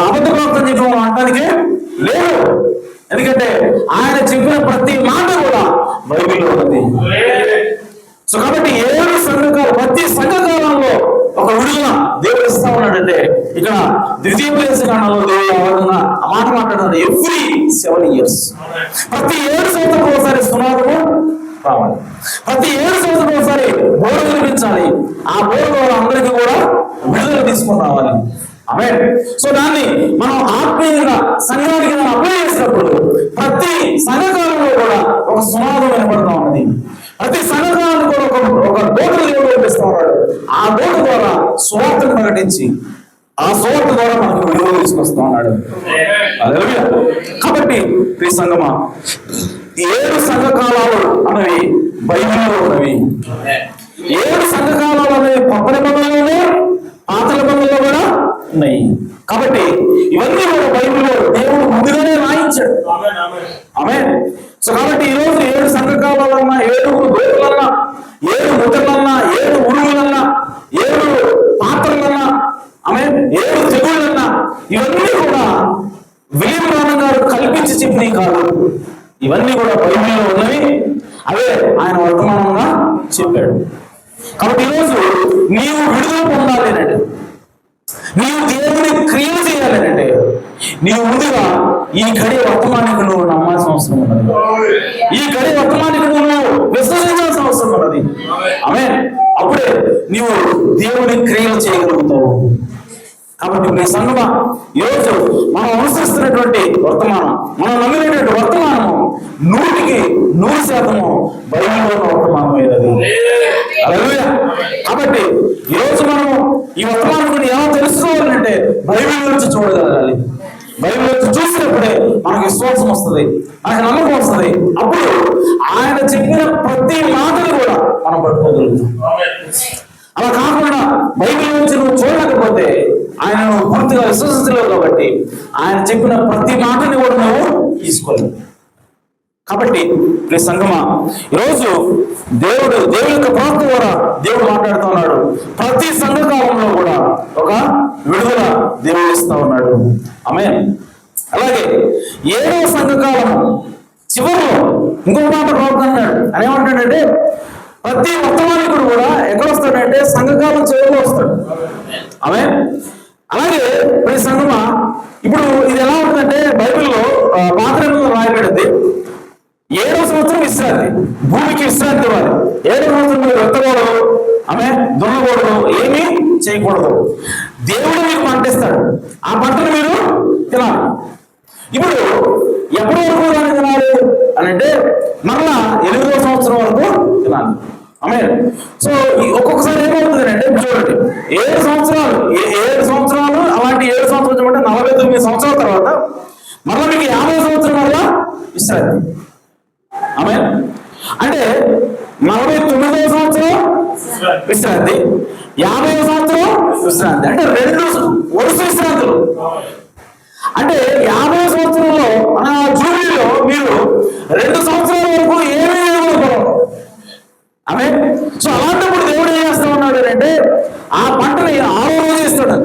అబద్ధ ప్రవక్త చెప్పడం అనడానికి లేదు. ఎందుకంటే ఆయన చెప్పిన ప్రతి మాట కూడా బైబిల్లో ఉన్నది. సో కాబట్టి 7 సంఘకాలు, ప్రతి సంఘకాలంలో ఒక విడుదల దేవుడు ఇస్తా ఉన్నాడంటే, ఇక్కడ ద్వితీయోపదేశకాండంలో దేవుడు ఆ మాట మాట్లాడుతున్నాడు. ఎవ్రీ 7 years, ప్రతి 7 సంవత్సరాలకు ఒకసారి సునాదము రావాలి, ప్రతి 7 సంవత్సరాలకు ఒకసారి బోధ వినిపించాలి. ఆ బోధ ద్వారా అందరికీ కూడా విడుదల తీసుకుని రావాలి. ఆమేన్. సో దాన్ని మనం ఆత్మీయంగా సంఘానికి అప్లై చేసినప్పుడు ప్రతి సంఘకాలంలో కూడా ఒక సునాదం వినపడతా ఉన్నది. ప్రతి సంఘకాలను కూడా ఒక దూతను దేవుడు పంపిస్తా ఉన్నాడు. ఆ దూత ద్వారా సువార్తను ప్రకటించి ఆ సువార్త ద్వారా మనకు విడుదల తీసుకొస్తా ఉన్నాడు. కాబట్టి ఈ సంఘమా, 7 సంఘకాలాలు అనేవి బైబిల్లో ఉన్నవి. 7 సంఘకాలాలు అనేవి కొత్త నిబంధనలోనే, పాత నిబంధనలో కూడా ఉన్నాయి. కాబట్టి ఇవన్నీ కూడా బైబిల్లో దేవుడు ముందుగానే రాయించాడు. ఆమేన్. సో కాబట్టి ఈ రోజు 7 సంఘకాలన్నా, 7 దూతలన్నా, 7 ముద్రలన్నా, 7 ఉరుములన్నా, 7 పాత్రలన్నా, ఆమేన్, 7 తెగుళ్ళన్నా, ఇవన్నీ కూడా విలియం బ్రానమ్ గారు కల్పించి చెప్పినవి కాదు. ఇవన్నీ కూడా బైబిల్లో ఉన్నవి. అవే ఆయన వర్తమానంగా చెప్పాడు. కాబట్టి ఈరోజు నీవు విడుదల పొందాలి అంటే, నీవు దేవుని క్రియలు చేయాలంటే, నీవు ముందుగా ఈ గడి వర్తమానికి నువ్వు నమ్మాల్సిన అవసరం ఉన్నది. ఈ గడి వర్తమానికి నువ్వు విశ్వసించాల్సిన అవసరం ఉన్నది. ఆమేన్. అప్పుడే నీవు దేవుని క్రియలు చేయగలుగుతావు. కాబట్టి మీ సంగమా, ఈరోజు మనం అనుసరిస్తున్నటువంటి వర్తమానం, మనం నమ్మినటువంటి వర్తమానము 100% బైబిల్లో వర్తమానం అయ్యేది. కాబట్టి ఈరోజు మనము ఈ వర్తమానం గురించి ఏమో తెలుసుకోవాలంటే బైబిల్ నుంచి చూడగలగాలి. బైబిల్ నుంచి చూసినప్పుడే మనకు విశ్వాసం వస్తుంది, మనకు నమ్మకం వస్తుంది. అప్పుడు ఆయన చెప్పిన ప్రతి మాటను కూడా మనం పట్టుకోగలుగుతాం. అలా కాకుండా బైబిల్ నుంచి నువ్వు చూడలేకపోతే ఆయన పూర్తిగా విశ్వసించలేవు. కాబట్టి ఆయన చెప్పిన ప్రతి మాటని కూడా నువ్వు తీసుకోలేవు. కాబట్టి ప్రియ సంగమా, ఈరోజు దేవుడి యొక్క ప్రవక్త ద్వారా దేవుడు మాట్లాడుతున్నాడు. ప్రతి సంఘకాలంలో కూడా ఒక విడుదల దేవుడు ఇస్తా ఉన్నాడు. ఆమేన్. అలాగే 7వ సంఘకాలం చివరిలో ఇంకొక మాట ప్రవక్త అన్నాడు. అని ఏమంటాడంటే, ప్రతి వర్తమానికుడు కూడా ఎక్కడ వస్తాడంటే సంఘకాలం చివరిలో వస్తాడు. ఆమేన్. అలాగే ప్రతి సంఘమా, ఇప్పుడు ఇది ఎలా ఉంటుందంటే బైబిల్లో పాత నిబంధనలో రాయబడింది, 7వ సంవత్సరం విశ్రాంతి, భూమికి విశ్రాంతి ఇవ్వాలి. 7వ సంవత్సరం మీరు ఎత్తకూడదు, ఆమె దున్నకూడదు, ఏమీ చేయకూడదు. దేవుడు మీకు పంట ఇస్తాడు, ఆ పంటను మీరు తినాలి. ఇప్పుడు ఎప్పటి వరకు దాన్ని తినాలి అని అంటే మరలా 8వ సంవత్సరం వరకు తినాలి. ఆమె సో ఒక్కొక్కసారి ఏమవుతుంది అంటే చూడండి, 7 సంవత్సరాలు అలాంటి 7 సంవత్సరాలు అంటే 49 సంవత్సరాల తర్వాత మరలా మీకు 50వ సంవత్సరం వల్ల విశ్రాంతి. ఆమె అంటే 49వ సంవత్సరం విశ్రాంతి, 50వ సంవత్సరం విశ్రాంతి, అంటే 2 వరుస విశ్రాంతులు. అంటే 50వ సంవత్సరంలో జూలైలో మీరు 2 సంవత్సరాల వరకు ఏమీ చేయకూడదు. ఆమె సో అలాంటప్పుడు దేవుడు ఏం చేస్తా ఉన్నాడు అంటే ఆ పంటని 6వ రోజు ఇస్తాడు.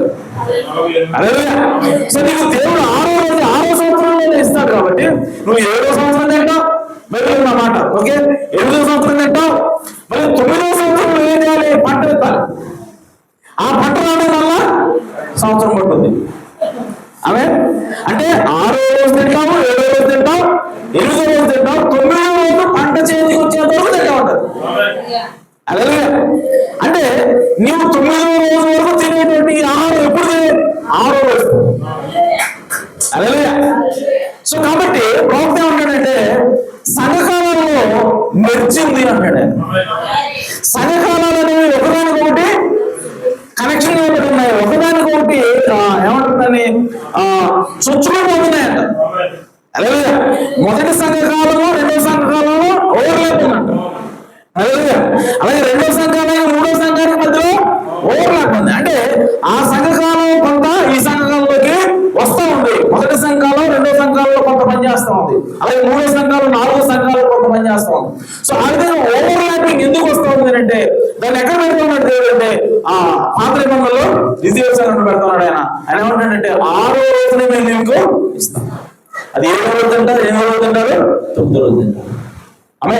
సో నీకు దేవుడు 6వ సంవత్సరంలో ఇస్తాడు. కాబట్టి నువ్వు 7వ సంవత్సరం తింటావు, మరి అన్నమాట. ఓకే, 8వ సంవత్సరం తింటావు, మరి 9వ సంవత్సరంలో ఏం చేయాలి? పంట ఎత్తాలి. ఆ పంట రావడం వల్ల సంవత్సరం పడుతుంది. ఆమె అంటే 6వ రోజు తింటాము, 7వ రోజు తింటాం, 8వ రోజు తింటాం, 9వ రోజు పంట చేతికి వచ్చేంత వరకు తింటా ఉంటారు. అలాగే అంటే నీవు 9వ రోజు వరకు తినేటువంటి ఆహారం ఎప్పుడు 6వ రోజు. అలాగే సో కాబట్టి ప్రవక్త ఏమంటాడంటే సంఘకాలంలో మెర్చింది అంటాడు. సంఘకాలాలు అనేవి ఒకదానికొకటి కనెక్షన్ ఏమిటి ఉన్నాయి, ఒకదానికొకటి ఏమంటుందని చొచ్చుకోబోతున్నాయంట. అలాగే మొదటి సంఘకాలంలో 2వ సంఘకాలంలో ఓవర్లాప్ ఉందంట. అలాగే 2వ సంఘానికి 3వ సంఘానికి మధ్యలో ఓవర్లాప్ ఉంది. అంటే ఆ సంఘకాలం కొంత ఈ సంఘకాలంలోకి వస్తూ ఉంది. మొదటి సంఘాలు 2వ సంఘాలలో కొంత పనిచేస్తూ ఉంది, అలాగే 3వ సంఘాలు 4వ సంఘాలు కొంత పనిచేస్తూ ఉంది. సో ఆ విధంగా ఓవర్లాపింగ్ ఎందుకు వస్తూ ఉంది అంటే దాన్ని ఎక్కడ పెడుతున్నాడు దేవుడు అంటే ఆ పాత నిబంధనలో ద్వితీయోపదేశకాండం పెడుతున్నాడు. ఆయన ఏమంటాడంటే 6వ రోజునే మేము నీకు ఇస్తాం. అది 7వ రోజు తింటారు, 8వ రోజు తింటారు, 9వ రోజు తింటారు. ఆమె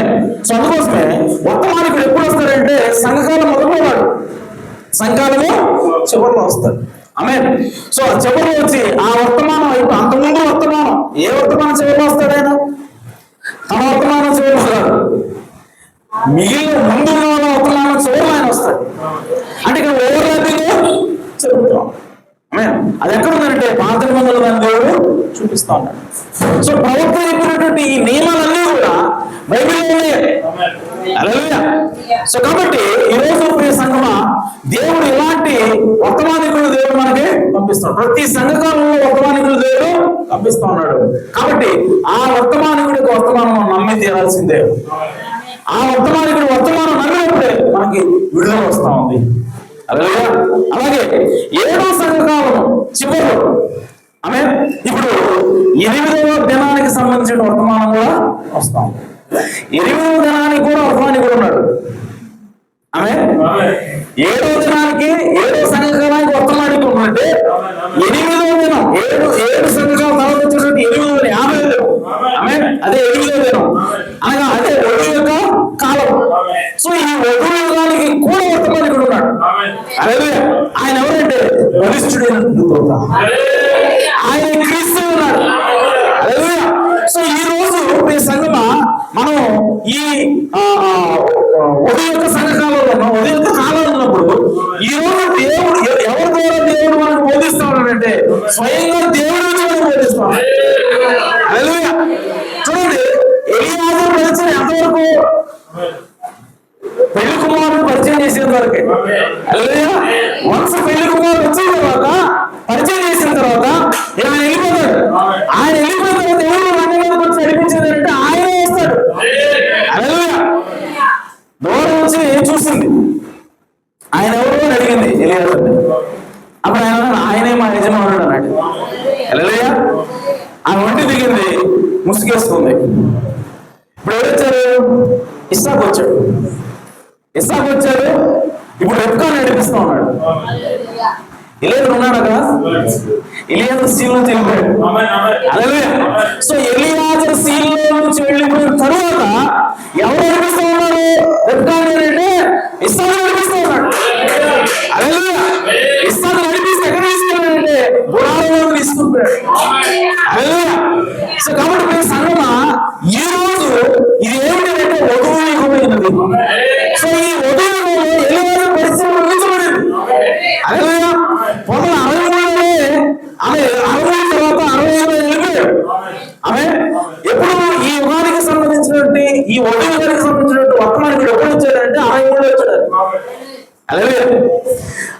సో అందుకోసమే వర్తమానికుడు ఎప్పుడు వస్తాడంటే సంఘకాలం మొదట్లో వాడు, సంఘకాలము చివరిలో వస్తాడు. ఆమె సో చివరిలో వచ్చి ఆ వర్తమానం అయిపోయి అంతకుముందు వర్తమానం ఏ వర్తమానం చివరిలో వస్తాడు? ఆయన తన వర్తమానం చివరిలో వస్తాడు, మిగిలిన ముందు వర్తమానం చివరిలో ఆయన వస్తాడు. అంటే ఇక్కడ ఓవర్లాపింగ్ చెబుతాం. అది ఎక్కడ ఉందంటే పాత నిబంధనలు దాని దేవుడు చూపిస్తా ఉన్నాడు. సో ప్రవక్త చెప్పినటువంటి ఈ నియమాలన్నీ కూడా బైబిల్లో ఉన్నాయి. హల్లెలూయా. సో కాబట్టి ఈరోజు ప్రియ సంఘమా, దేవుడు ఇలాంటి వర్తమానికులు దేవుడు మనకి పంపిస్తాడు. ప్రతి సంఘకాలంలో వర్తమానికులు దేవుడు పంపిస్తా ఉన్నాడు. కాబట్టి ఆ వర్తమానికుడికి వర్తమానం నమ్మి తీరాల్సిందే. ఆ వర్తమానికుడు వర్తమానం నమ్మినప్పుడే మనకి విడుదల వస్తా ఉంది. అలాగే 7వ సంఘకాలం చివరిలో ఆమె ఇప్పుడు 8వ దినానికి సంబంధించిన వర్తమానం కూడా వస్తాం. 8వ దినానికి కూడా వర్తమానికుడు ఉన్నాడు. ఆమె 7వ దినానికి 7వ సంఘకాలానికి వర్తమానికుడు ఉన్నట్టే 8వ దినం 7 సంఘకాలం తర్వాత వచ్చేటువంటి 8వ దినం 50 ఆమె అదే 8వ దినం అనగా అదే వధువు యొక్క కాలం. సో ఈ వధువు యుగానికి కూడా వర్తమానికుడు ఉన్నాడు. హల్లెలూయా. ఆయన ఎవరంటే బలిష్ఠుడైన దూత, ఆయన క్రీస్తు ఉన్నాడు. హల్లెలూయా. సో ఈ రోజు ఈ సంఘమా మనం ఈ వధువు యొక్క సంఘకాలంలో ఉన్నాం, వధువు యొక్క కాలంలో ఉన్నప్పుడు ఈ రోజు దేవుడు ఎవరి ద్వారా దేవుడు మనకు బోధిస్తా ఉన్నాడంటే స్వయంగా దేవుడు మనకు బోధిస్తా ఉన్నాడు. హల్లెలూయా. చూడండి, ఎలియాజరు పరిచయం ఎంతవరకు? పెళ్లి కుమారుడు పరిచయం చేసిన వరకే. హల్లెలూయా. వన్స్ పెళ్లి కుమారుడు వచ్చిన తర్వాత పరిచయం చేసిన తర్వాత ఆయన వెళ్ళిపోతాడు. ఆయన వెళ్ళిపోయిన తర్వాత ఎవరు రంగంలోకి వచ్చి నడిపించేది అంటే ఆయనే వస్తాడు. హల్లెలూయా. దూరం వచ్చి చూసింది, ఆయన ఎవరు అడిగింది ఎలియాజరుని. అప్పుడు ఆయనే మా యజమానుడు అన్నాడు. హల్లెలూయా. ఆ ఒంటి దిగింది, ముసుగేసుకుంది. ఇప్పుడు ఎవరు వచ్చారు? ఇస్సాకు వచ్చాడు. ఇప్పుడు రెబ్కా నడిపిస్తూ ఉన్నాడు. ఎలియాజరు ఉన్నాడు కదా, ఎలియాజరు సీల్లో వెళ్ళిపోయాడు. అలాగే సో ఎలియాజరు సీల్లో నుంచి వెళ్ళిపోయిన తరువాత ఎవరు నడిపిస్తూ ఉన్నారు? రెబ్కా అంటే ఇస్సాకు నడిపిస్తూ ఉన్నాడు. అలాగే ఇస్సాకు నడిపిస్తే ఎక్కడ తీసుకెళ్ళాడంటే గుడారంలో తీసుకుంటాడు. అలాగే సో కాబట్టి మీ సంగమా ఈ రోజు ఇది ఏమిటంటే వధువు యుగమైనది. సో ఈ వధువు యుగంలో ఎలియాజరు పరిస్థితి ముగించబడింది. అలాగే 63లోనే ఆమె 60 తర్వాత 65 వెళ్ళిపోయాడు. ఆమె ఎప్పుడు ఈ యుగానికి సంబంధించినటువంటి ఈ వధువు యుగానికి సంబంధించినటువంటి వర్తమానికి ఎప్పుడు వచ్చాడంటే 63లో వచ్చాడు. అలాగే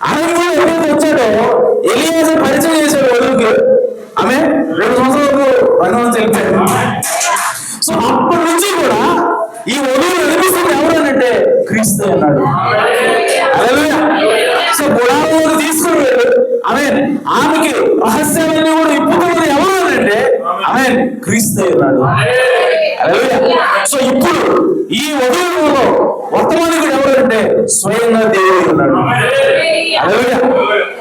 63లో ఎప్పుడైతే వచ్చాడో ఎలియాజరు పరిచయం చేశాడు వధువుకి. ఆమె 2 సంవత్సరాలకు రంగం వెళ్ళిపోయాడు. సో అప్పటి నుంచి కూడా ఈ వధువు నడిపిస్తుంది ఎవరనంటే క్రీస్తు అన్నాడు. సో గుడారంలోకి తీసుకుని వెళ్ళాడు. ఆమెకి రహస్యాలన్నీ కూడా ఇప్పుతున్నది ఎవరు అంటే క్రీస్తు అన్నాడు. సో ఇప్పుడు ఈ వధువులో వర్తమానికుడు ఎవరంటే స్వయంగా దేవుడు ఉన్నాడు.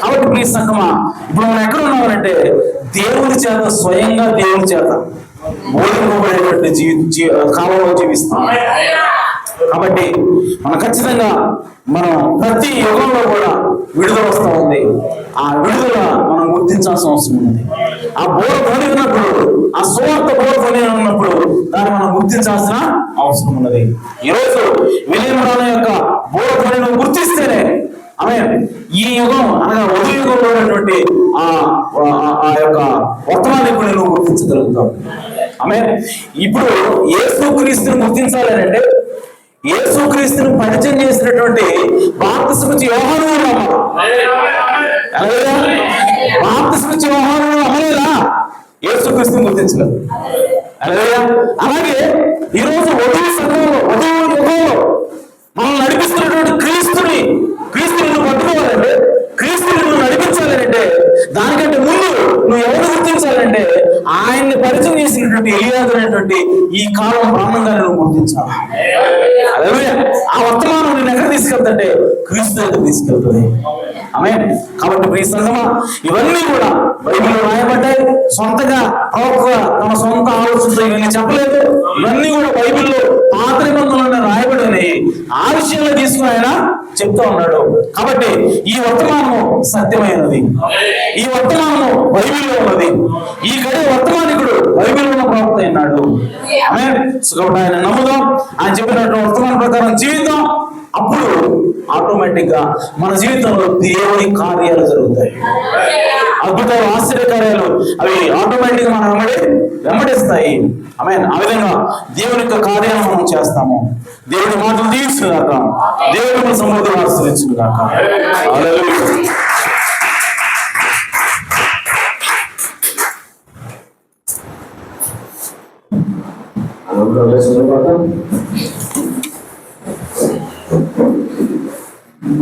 కాబట్టి ప్లీజ్ సంగమా, ఇప్పుడు మనం ఎక్కడ ఉన్నామంటే దేవుడి చేత, స్వయంగా దేవుడి చేత బోధింపబడేటువంటి కాలంలో జీవిస్తాం. కాబట్టి మనం ఖచ్చితంగా మనం ప్రతి యుగంలో కూడా విడుదల వస్తూ ఉంది. ఆ విడుదల మనం గుర్తించాల్సిన అవసరం ఉంది. ఆ బోధ ధ్వని ఉన్నప్పుడు, ఆ సువార్త బోధ ధ్వని ఉన్నప్పుడు దాన్ని మనం గుర్తించాల్సిన అవసరం ఉన్నది. ఈరోజు విలీనరాల యొక్క బోధ ధ్వనిని గుర్తిస్తేనే ఈ యుగం అనగా వధు యుగంలో ఉన్నటువంటి ఆ యొక్క వర్తమానాన్ని కూడా నువ్వు గుర్తించగలుగుతావు. ఇప్పుడు యేసుక్రీస్తుని గుర్తించాలి అంటే యేసుక్రీస్తుని పరిచయం చేసినటువంటి బాప్తిస్మ ఇచ్చే యోహాను బాప్తిస్మ యోహాను అమ్మలేదా? యేసుక్రీస్తుని గుర్తించలేదు. అలాగే ఈరోజు వధువు సంఘంలో, వధువు యుగంలో మనం నడిపిస్తున్నటువంటి క్రీస్తుని పట్టుకోవాలంటే, క్రీస్తుని నువ్వు నడిపించాలంటే దానికంటే ముందు నువ్వు ఎవరు గుర్తించాలంటే ఆయన్ని పరిచయం చేసినటువంటి ఎలియాజరు అనేటువంటి ఈ కాలం బ్రాహ్మణంగానే నువ్వు గుర్తించాలి. ఆ వర్తమానం నేను ఎక్కడ తీసుకెళ్తాంటే క్రీస్తు దగ్గర తీసుకెళ్తుంది. కాబట్టి ప్రియ సంగమా, ఇవన్నీ కూడా బైబిల్లో రాయబడ్డాయి. సొంతగా ప్రవక్త తన సొంత ఆలోచనతో ఇవన్నీ చెప్పలేదు. ఇవన్నీ కూడా బైబిల్లో పాత నిబంధనలు రాయబడినాయి. ఆ విషయంలో తీసుకుని ఆయన చెప్తా ఉన్నాడు. కాబట్టి ఈ వర్తమానము సత్యమైనది, ఈ వర్తమానము బైబిల్లో ఉన్నది. ఈ గడి వర్తమానికుడు బైబిల్ ఉన్న ప్రవక్త అన్నాడు. కాబట్టి ఆయన నమ్ముదాం, ఆయన చెప్పినటువంటి వర్తమానం ప్రకారం జీవితం. అప్పుడు ఆటోమేటిక్ గా మన జీవితంలో దేవుని కార్యాలు జరుగుతాయి. అద్భుతాలు, ఆశ్చర్యకార్యాలు అవి ఆటోమేటిక్ గా మనం వెంబడిస్తాయి. ఆ విధంగా దేవుని యొక్క కార్యాలను మనం చేస్తాము. దేవుని మాటలు దీవించుగాక, దేవుని సమృద్ధిని ఆశ్రయించుగాక.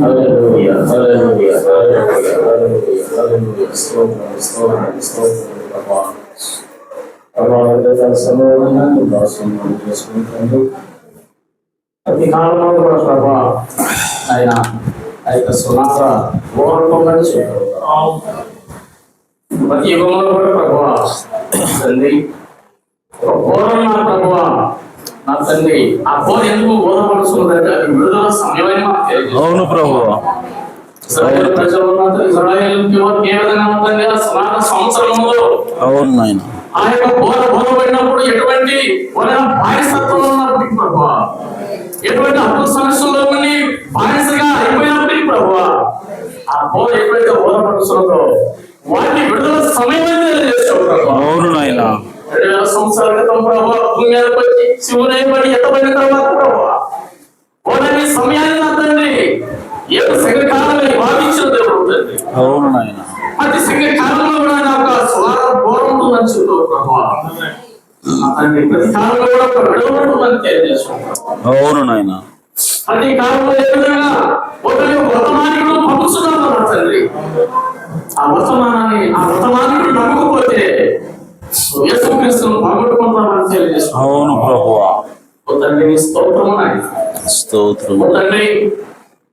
Hallelujah, hallelujah, hallelujah, hallelujah, hallelujah. స్తోత్రం ప్రభా. సమూహంగా చేసుకుంటూ ప్రతి కాలంలో కూడా ప్రభా ఆయన ఆ యొక్క సునాత ఓర్వమని చెప్పారు. ప్రతి యుగంలో కూడా ప్రభా తండ్రి ఓర్వ ప్రభా నా తండ్రి ఆ బోధ ఎందుకు బోధపడుతున్నదంటే అది విడుదల సమయమని మాకు తెలియదు. అవును ప్రభు. ఇశ్రాయేలు ప్రజలు ఇశ్రాయేలుకి ఏ విధంగా ఉంటుంది ఆ సమాన సంవత్సరంలో అవును నాయన ఆ యొక్క బోధపడినప్పుడు ఎటువంటి బానిసత్వంలో ఉన్నప్పటికీ ప్రభు, ఎటువంటి అప్పుడు సమస్యల్లో ఉండి బానిసగా అయిపోయినప్పటికీ ప్రభు, ఆ బోధ ఎప్పుడైతే బోధపడుతుందో వాటిని విడుదల సమయమని తెలియజేస్తాం ప్రభు. అవును నాయన 2000 సంవత్సరాల క్రితం ప్రభు భూమి మీదకి వచ్చి శివునైపడి ఎత్తబడిన తర్వాత ప్రభు ఓనని సమయాన్ని నా తండ్రి ఏడు సంఘకాలని భావించిన దేవుడు తండ్రి. అవును నాయన ప్రతి సంఘకాలంలో కూడా నాకు స్వార్థ బోధ ఉంటుందని చెప్తావు ప్రభు. తండ్రి ప్రతి కాలంలో కూడా ఒక విడుదల ఉంటుందని తెలియజేసుకుంటాం. అవును నాయన ప్రతి కాలంలో ఏ విధంగా ఒక వర్తమానికుడు పంపుతున్నాను తండ్రి. ఆ వర్తమానికుడు నమ్మకపోతే యేసుక్రీస్తును పోగొట్టుకుంటామని తెలియజేస్తున్నాం. అవును ప్రభువా. తండ్రి స్తోత్రము నాయన. స్తోత్రం. ఓ తండ్రి,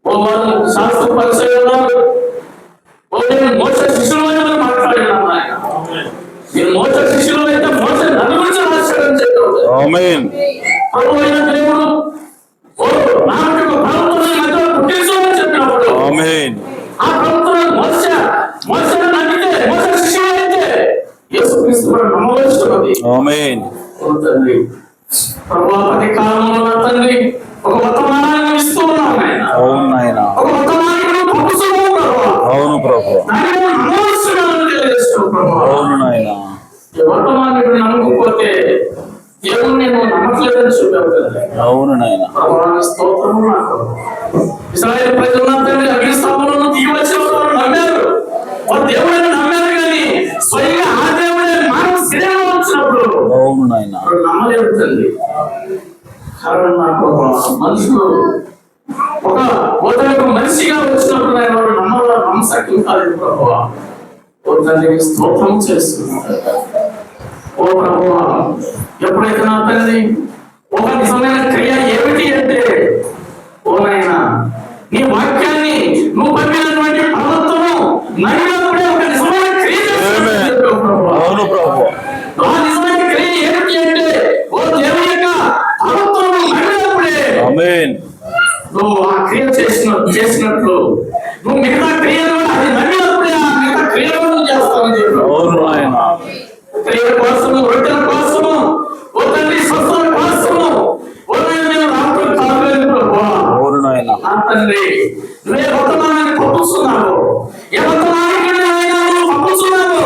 ఓ వారు శాస్త్ర పరిచయం ఓ నేను మోసే శిష్యులు అని మాట్లాడినాను నాయన. నేను మోసే శిష్యులు అయితే మోసే నన్ను గురించి రాశాడని చెప్పాడు. ఆమేన్. ప్రభు అయిన దేవుడు ఓ నాకు ప్రభుత్వం మధ్యలో పుట్టించమని చెప్పినప్పుడు ఆమేన్. ఆ ప్రభుత్వం మోసే నమ్మితే మోసే శిష్యులు అయితే యేసుక్రీస్తు కూడా నమ్మవలసినది. ఆమేన్. ఓ తండ్రి, ప్రభు ప్రతి కాలంలో నా తండ్రి ఒక వర్తమానాన్ని ఇస్తూ ఉన్నాను నాయన. అవును నాయన. ఒక వర్తమానాన్ని పంపుతున్నావు ప్రభు. అవును ప్రభు. దాన్ని మనం నమ్మవలసినదని తెలియజేస్తావు ప్రభు. అవును నాయన. ఈ వర్తమానాన్ని నమ్మకపోతే దేవుడు నేను నమ్మట్లేదని చెప్పావు తండ్రి. అవును నాయన. ప్రభువానికి స్తోత్రము నాకు. ఇశ్రాయేలు ప్రజలు నా తండ్రి అగ్నిస్తంభంలో దిగి వచ్చిన వారు నమ్మారు. వారు దేవుడిని నమ్మారు కానీ స్వయంగా ఆ దేవుడే మానవ శరీరంలో వచ్చినప్పుడు అవును నాయన. వారు నమ్మలేదు తండ్రి. కారణం నాకు మనుషులు ఒక మనిషిగా వచ్చినప్పుడు ఆయన వారు నమ్మశక్యం కాలేదు ప్రభువా. ఓ తండ్రి స్తోత్రం చేస్తున్నారు. ఓ ప్రభువా, ఎప్పుడైతే నా తండ్రి ఒక నిజమైన క్రియ ఏమిటి అంటే ఓ నాయనా నీ వాక్యాన్ని నువ్వు పంపినటువంటి ప్రభుత్వము నడినప్పుడే ఒక నిజమైన క్రియ చేస్తున్నావు ప్రభువా. అవును ప్రభు. ఆ నిజమైన క్రియ ఏమిటి అంటే ఓ దేవుని యొక్క ప్రభుత్వము నడినప్పుడే ఆమేన్. నువ్వు ఆ క్రియ చేసినట్లు నువ్వు మిగతా క్రియలు అది నడినప్పుడే ఆ మిగతా క్రియలను చేస్తావని చెప్పావు. అవును నాయన. క్రియల కోసము, రొట్టెల కోసము, ఓ తండ్రి స్వస్థల కోసము ఓ నేను రాత్రులు కాలేదు ప్రభువా. అవును నాయన. నా తండ్రి నువ్వే వర్తమానాన్ని పంపుతున్నావు, ఏ వర్తమానాన్ని నువ్వు పంపుతున్నావు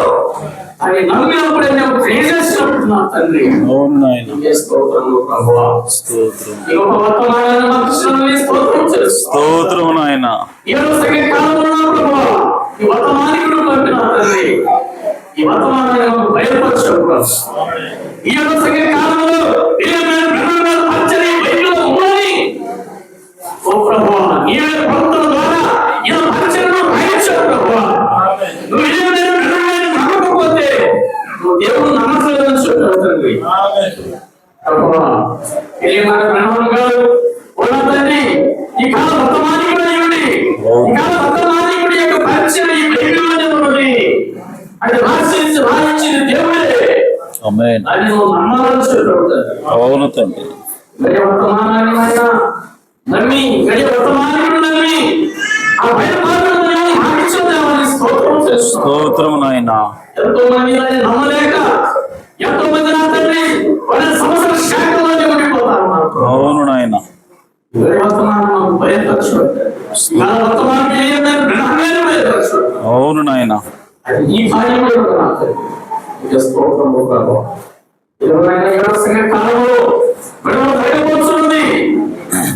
అని నమ్మినప్పుడే నేను క్రియ చేసినప్పుడు నా తండ్రి. అవును నాయన. నీకే స్తోత్రములు ప్రభువా. స్తోత్రం. ఈ గొప్ప వర్తమానాన్ని మా కృష్ణుని స్తోత్రం చేస్తాం. స్తోత్రం నాయన. ఈ రోజు సెకండ్ కాలంలో ప్రభువా ఈ వర్తమానాన్ని కూడా పంపిన తండ్రి. ఈ వర్తమానాన్ని మాకు బయలుపరచావు ప్రభు. ఈ రోజు సెకండ్ కాలంలో పచ్చని బయలు ఉన్నది ఓ ప్రభువా. నీవే భక్తుల ద్వారా ఈ పచ్చని రాయించావు ప్రభువా. నువ్వు నమ్మకపోతే నువ్వు దేవుడు నమ్మట్లేదని చెప్పావు తండ్రి. ప్రభువా, ప్రణవం గారు ఉన్న తండ్రి ఈ కాల వర్తమానికుడు అయ్యండి. ఈ కాల వర్తమానికుడి యొక్క పరిచయం ఈ బైబిల్లోనే ఉన్నది. అది రాయించింది దేవుడే. ఆమేన్. అది నువ్వు నమ్మాలని చెప్పావు తండ్రి. అవును తండ్రి. గడియ వర్తమానాన్ని ఆయన నమ్మి గడియ వర్తమానికుడు నమ్మి ఆ బయలుపాటును మాటించిన దేవాన్ని స్తోత్రం చేస్తున్నాం. స్తోత్రం నాయన. ఎంతో మంది దాన్ని నమ్మలేక ఎంతో మంది నా తండ్రి వాళ్ళ సంవత్సర శాఖలోనే ఉండిపోతా ఉన్నారు. అవును నాయన. వర్తమానం బయలుపరచు. వర్తమానం బయలుపరచు. అవును నాయన. అది ఈ భార్య కూడా నాకు స్తోత్రము ప్రభు. 27వ కాలంలో విడుదల జరగబోతుంది.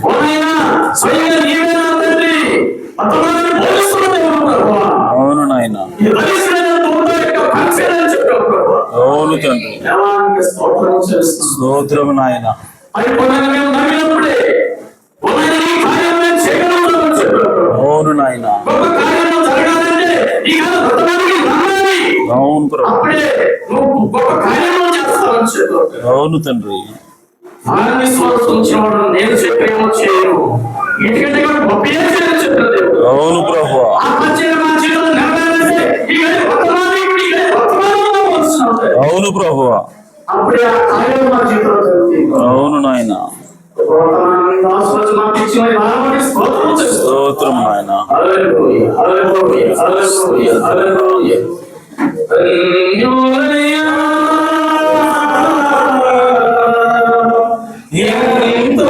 ఓ నాయనా, స్వయంగా నీవే నా తండ్రి వర్తమానాన్ని బోధిస్తున్న దేవుడు ప్రభువా. అవును నాయన. ఈ బలిష్ఠమైన దూత యొక్క పరిచయం చెప్పావు ప్రభువా. అవును తండ్రి. దేవానికి స్తోత్రం చేస్తున్నాం. స్తోత్రం నాయన. పరిపూర్ణంగా మేము నమ్మినప్పుడే ఓ నాయనా ఈ కార్యం మేము చేయగలుగుతామని చెప్పావు ప్రభువా. అవును నాయన. గొప్ప కార్యం జరగాలంటే ఈ కాలం వర్తమానాన్ని నమ్మాలి. అవును ప్రభు. అప్పుడే నువ్వు గొప్ప కార్యం చేస్తావని చెప్పావు. అవును తండ్రి. విశ్వాసం ఉంచినవాడు నేను చెప్పేమో చేయను, ఎందుకంటే గొప్ప చేయని చెప్పిన దేవుడు. అవును ప్రభు. ఆ పరిచయం మా జీవితంలో నెరవేరాలంటే ఈ వర్తమానికుడు ఈ వర్తమానంలో వస్తున్నాడు. అవును ప్రభు. అప్పుడే ఆ కార్యం మా జీవితంలో జరుగుతుంది. అవును నాయన. వర్తమానాన్ని ఆశీర్వదించి మాకు ఇచ్చిన వారిని స్తోత్రం చేస్తున్నాం. స్తోత్రం నాయన. హల్లెలూయా, హల్లెలూయా, హల్లెలూయా, హల్లెలూయా. ధన్యులయ్యా ఎంతో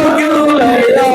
భాగ్యులయ్యా.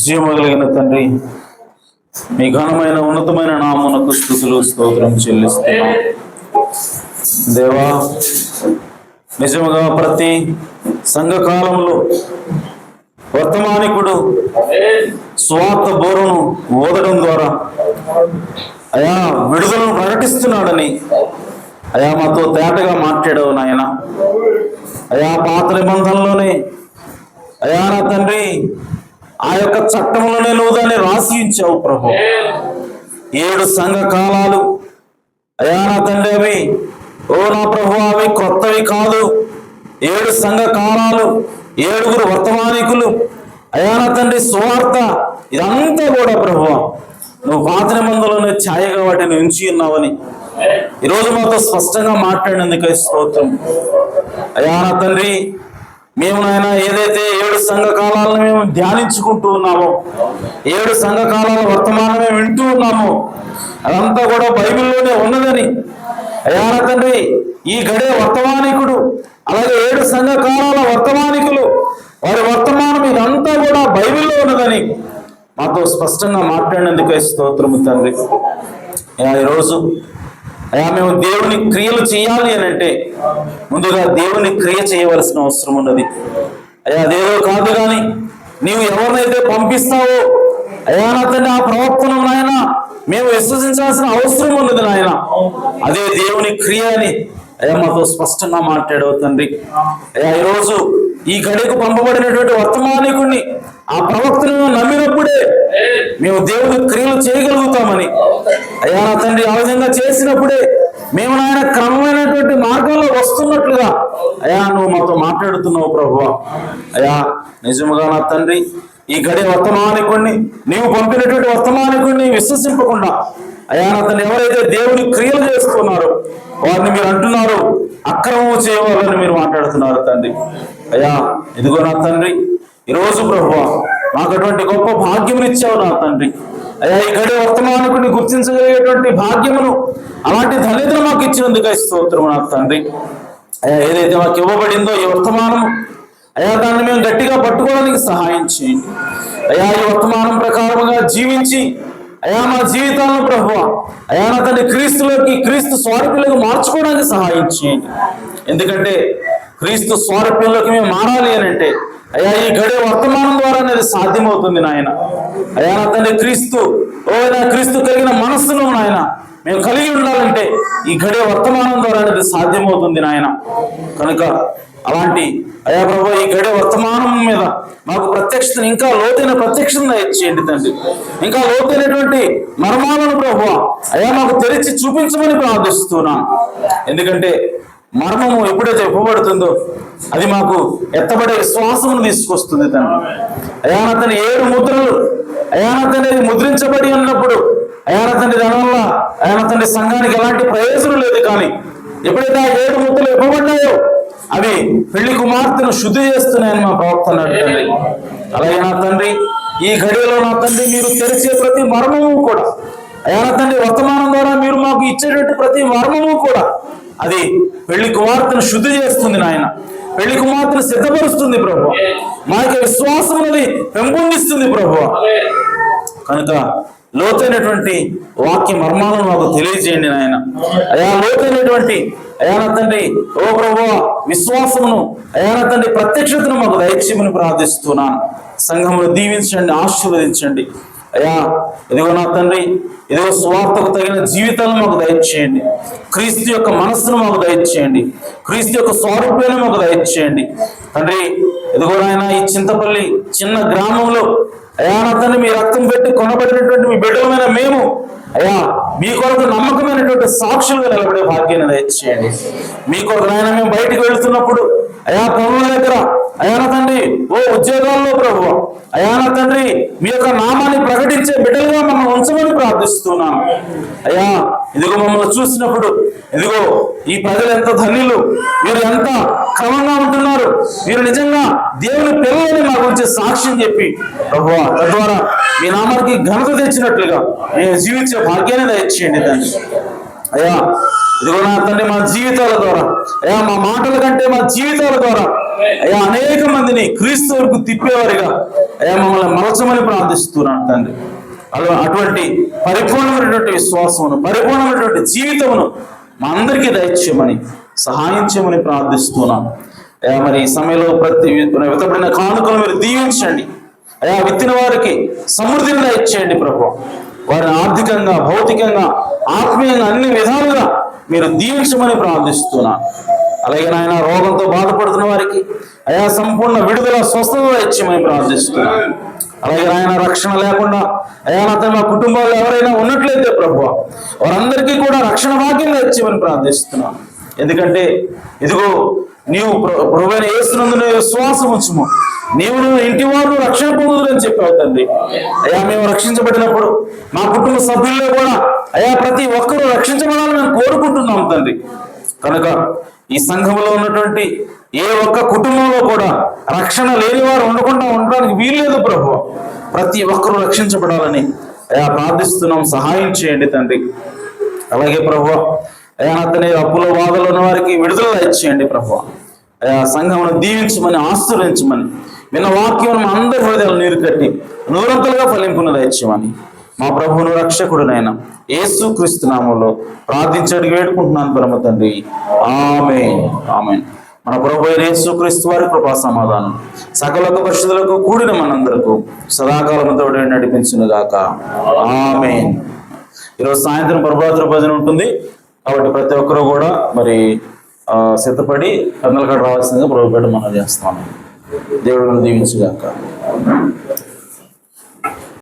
జీవమగలిగిన తండ్రి, మీ ఘనమైన ఉన్నతమైన నామమునకు స్తుతులు స్తోత్రం చెల్లిస్తున్నాం. దేవా, నిజముగా ప్రతి సంఘకాలంలో వర్తమానికుడు స్వార్థ బోరును ఓదడం ద్వారా అయా విడుదలను ప్రకటిస్తున్నాడని అయా మాతో తేటగా మాట్లాడావు నాయన. అయా పాత నిబంధనలోనే అయా నా తండ్రి ఆ యొక్క చట్టంలోనే నువ్వు దాన్ని రాసి ఉంచావు ప్రభు. 7 సంఘ కాలాలు అయా నా తండ్రి, అవి ఓ నా ప్రభు అవి కొత్తవి కాదు. 7 సంఘ కాలాలు, 7 వర్తమానికులు అయా నా తండ్రి, సువార్త, ఇదంతా కూడా ప్రభు నువ్వు పాత నిబంధనలోనే ఛాయగా వాటిని ఉంచి ఉన్నావని ఈరోజు మాతో స్పష్టంగా మాట్లాడినందుకు స్తోత్రం. అయా నా తండ్రి, మేము నాయన ఏదైతే 7 సంఘ కాలాలను మేము ధ్యానించుకుంటూ ఉన్నామో, 7 సంఘ కాలాల వర్తమానమే వింటూ ఉన్నామో, అదంతా కూడా బైబిల్లోనే ఉన్నదని అయా నా తండ్రి, ఈ గడే వర్తమానికుడు అలాగే 7 సంఘ కాలాల వర్తమానికులు వారి వర్తమానం ఇదంతా కూడా బైబిల్లో ఉన్నదని మాతో స్పష్టంగా మాట్లాడినందుకు స్తోత్రము తండ్రి. ఈరోజు అయా మేము దేవుని క్రియలు చేయాలి అని అంటే ముందుగా దేవుని క్రియ చేయవలసిన అవసరం ఉన్నది. అయ్యా అదేదో కాదు కానీ నీవు ఎవరినైతే పంపిస్తావో అయా నా తండ్రి, ఆ ప్రవక్తను నాయన మేము విశ్వసించాల్సిన అవసరం ఉన్నది నాయన. అదే దేవుని క్రియ అని అయ్యా మాతో స్పష్టంగా మాట్లాడవు తండ్రి. అయ్యా ఈరోజు ఈ గడికి పంపబడినటువంటి వర్తమానికుడిని, ఆ ప్రవక్తను నమ్మినప్పుడే మేము దేవుని క్రియలు చేయగలుగుతామని అయ్యా నా తండ్రి, ఆ విధంగా చేసినప్పుడే మేము నాయన క్రమమైనటువంటి మార్గంలో వస్తున్నట్లుగా అయ్యా నువ్వు మాతో మాట్లాడుతున్నావు ప్రభువా. అయ్యా నిజముగా నా తండ్రి, ఈ గడి వర్తమానికుడిని, నీవు పంపినటువంటి వర్తమానికుడిని విశ్వసింపకుండా అయ్యా నా తండ్రి, ఎవరైతే దేవుని క్రియలు చేస్తున్నారో వారిని మీరు అంటున్నారు అక్రమం చేయవాలని మీరు మాట్లాడుతున్నారు తండ్రి. అయ్యా ఇదిగో నా తండ్రి, ఈరోజు ప్రభువా మాకు అటువంటి గొప్ప భాగ్యమును ఇచ్చావు నా తండ్రి. అయ్యా ఈ గడి వర్తమానికుడిని గుర్తించగలిగేటువంటి భాగ్యమును, అలాంటి ధన్యతను మాకు ఇచ్చినందుకు స్తోత్రము నా తండ్రి. అయ్యా ఏదైతే మాకు ఇవ్వబడిందో ఈ వర్తమానము అయ్యా దాన్ని మేము గట్టిగా పట్టుకోవడానికి సహాయం చేయండి. అయ్యా ఈ వర్తమానం ప్రకారముగా జీవించి అయ్యా మా జీవితాలను ప్రభువా అయ్యా నా తండ్రి క్రీస్తులోకి, క్రీస్తు స్వారూప్యంలోకి మార్చుకోవడానికి సహాయం చేయండి. ఎందుకంటే క్రీస్తు స్వారూప్యంలోకి మేము మారాలి అని అంటే అయ్యా ఈ గడియ వర్తమానం ద్వారా అనేది సాధ్యమవుతుంది నాయన. అయ్యా నా తండ్రి క్రీస్తు క్రీస్తు కలిగిన మనస్సును నాయన మేము కలిగి ఉండాలంటే ఈ గడియ వర్తమానం ద్వారా అనేది సాధ్యమవుతుంది నాయన. కనుక అలాంటి అయ్యా ప్రభు ఈ గడియ వర్తమానం మీద మాకు ప్రత్యక్షతను, ఇంకా లోతైన ప్రత్యక్షతను ఇచ్చేయండి తండ్రి. ఇంకా లోతైనటువంటి మర్మాలను ప్రభు అయ్యా మాకు తెరిచి చూపించమని ప్రార్థిస్తున్నా. ఎందుకంటే మర్మము ఎప్పుడైతే ఇవ్వబడుతుందో అది మాకు ఎత్తబడే విశ్వాసమును తీసుకొస్తుంది తండ్రి. అయ్యా నా తండ్రి 7 ముద్రలు అయ్యా నా తండ్రి ముద్రించబడి ఉన్నప్పుడు అయ్యా నా తండ్రి దానివల్ల అయ్యా నా తండ్రి సంఘానికి ఎలాంటి ప్రయోజనం లేదు. కానీ ఎప్పుడైతే ఆ 7 ముద్రలు ఇవ్వబడ్డాయో అవి పెళ్లి కుమార్తెను శుద్ధి చేస్తున్నాయని మా ప్రవక్త అన్నాడు తండ్రి. అలాగే నా తండ్రి ఈ ఘడియలో నా తండ్రి మీరు తెరిచే ప్రతి మర్మము కూడా అయ్యా నా తండ్రి వర్తమానం ద్వారా మీరు మాకు ఇచ్చేటువంటి ప్రతి మర్మము కూడా అది పెళ్లి కుమార్తెను శుద్ధి చేస్తుంది నాయన. పెళ్లి కుమార్తెను సిద్ధపరుస్తుంది ప్రభు. మా యొక్క విశ్వాసం అనేది పెంపొందిస్తుంది ప్రభు. కనుక లోతైనటువంటి వాక్య మర్మాలను మాకు తెలియజేయండి నాయన. అయా లోతైనటువంటి అయా నా తండ్రి ఓ ప్రభు విశ్వాసమును అయా నా తండ్రి ప్రత్యక్షతను మాకు దయచేయమని ప్రార్థిస్తున్నాను. సంఘమును దీవించండి, ఆశీర్వదించండి. అయ్యా ఇదిగో నా తండ్రి ఇదిగో స్వార్థకు తగిన జీవితాలను మాకు దయచేయండి. క్రీస్తు యొక్క మనస్సును మాకు దయచేయండి. క్రీస్తు యొక్క స్వరూపాన్ని మాకు దయచేయండి తండ్రి. ఇదిగో నాయన ఈ చింతపల్లి చిన్న గ్రామంలో అయ్యా నా తండ్రి మీ రక్తం పెట్టి కొనబడినటువంటి మీ బిడ్డలమైన మేము అయ్యా మీ కొరకు నమ్మకమైనటువంటి సాక్షులుగా నిలబడే భాగ్యాన్ని దయచేయండి. మీ కొరకు నాయన మేము బయటికి వెళ్తున్నప్పుడు అయా పనుల దగ్గర అయా నా తండ్రి ఓ ఉద్యోగాల్లో ప్రభు అయా నా తండ్రి మీ యొక్క నామాన్ని ప్రకటించే బిడ్డలుగా మమ్మల్ని ఉంచమని ప్రార్థిస్తున్నాను. అయ్యా ఇదిగో మమ్మల్ని చూసినప్పుడు ఇదిగో ఈ ప్రజలు ఎంత ధన్యులు, మీరు ఎంత క్రమంగా ఉంటున్నారు, మీరు నిజంగా దేవుని పిల్లలని మా గురించి సాక్ష్యం చెప్పి ప్రభువా తద్వారా మీ నామానికి ఘనత తెచ్చినట్లుగా మేము జీవించే భాగ్యాన్ని దయచేయండి తండ్రి. అయ్యా ఇదిగో నా తండ్రి మా జీవితాల ద్వారా అయ్యా మా మాటల కంటే మా జీవితాల ద్వారా అయ్యా అనేక మందిని క్రీస్తు వరకు తిప్పేవారిగా అయ్యా మమ్మల్ని మలచమని ప్రార్థిస్తున్నాను తండ్రి. అటువంటి పరిపూర్ణమైనటువంటి విశ్వాసమును పరిపూర్ణమైనటువంటి జీవితమును మా అందరికీ దయచేయమని సహాయం చేయమని ప్రార్థిస్తున్నాను. అయ్యా మరి ఈ సమయంలో ప్రతి విత్తబడిన కానుకలు మీరు దీవించండి. అయ్యా విత్తిన వారికి సమృద్ధిని దయచేయండి ప్రభు. వారిని ఆర్థికంగా భౌతికంగా ఆత్మీయంగా అన్ని విధాలుగా మీరు దీవించమని ప్రార్థిస్తున్నాను. అలాగే నాయన రోగంతో బాధపడుతున్న వారికి అయా సంపూర్ణ విడుదల స్వస్థత ఇచ్చేమని ప్రార్థిస్తున్నాను. అలాగే ఆయన రక్షణ లేకుండా అయా నా మా కుటుంబాల్లో ఎవరైనా ఉన్నట్లయితే ప్రభు వారందరికీ కూడా రక్షణ భాగ్యంగా ఇచ్చేమని ప్రార్థిస్తున్నాను. ఎందుకంటే ఇదిగో నీవు ప్రభువైన యేసునందు విశ్వాసం ఉంచుము, నీవు ఇంటి వారు రక్షణ పొందుదని చెప్పావు తండ్రి. అయా మేము రక్షించబడినప్పుడు మా కుటుంబ సభ్యుల్లో కూడా అయా ప్రతి ఒక్కరూ రక్షించబడాలని మేము కోరుకుంటున్నాం తండ్రి. కనుక ఈ సంఘంలో ఉన్నటువంటి ఏ ఒక్క కుటుంబంలో కూడా రక్షణ లేని వారు ఉండడానికి వీల్లేదు ప్రభు. ప్రతి ఒక్కరూ రక్షించబడాలని అయా ప్రార్థిస్తున్నాం. సహాయం చేయండి తండ్రి. అలాగే ప్రభు అయా అతని అప్పుల బాధలు ఉన్న వారికి విడుదల ఇచ్చేయండి ప్రభు. అయా సంఘమును దీవించమని ఆశీర్వదించమని విన్న వాక్యం మా అందరి హృదయాలు నీరు కట్టి నూరంతలుగా ఫలింపును దయచేయమని మా ప్రభువును రక్షకుడునైన యేసు క్రీస్తు నామములో ప్రార్థించడానికి వేడుకుంటున్నాను పరమ తండ్రి. ఆమేన్ ఆమేన్. మన ప్రభు యేసు క్రీస్తు వారి కృపా సమాధానం సకల పరిశుద్ధులకు కూడిన మనందరకు సదాకాలంతో నడిపించును గాక. ఆమేన్. ఈరోజు సాయంత్రం ప్రభాత భజన ఉంటుంది కాబట్టి ప్రతి ఒక్కరూ కూడా మరి సిద్ధపడి కన్నలకాడ రావాల్సిందిగా ప్రభుపేట మనం చేస్తాము. దేవుడు దీవించుగాక.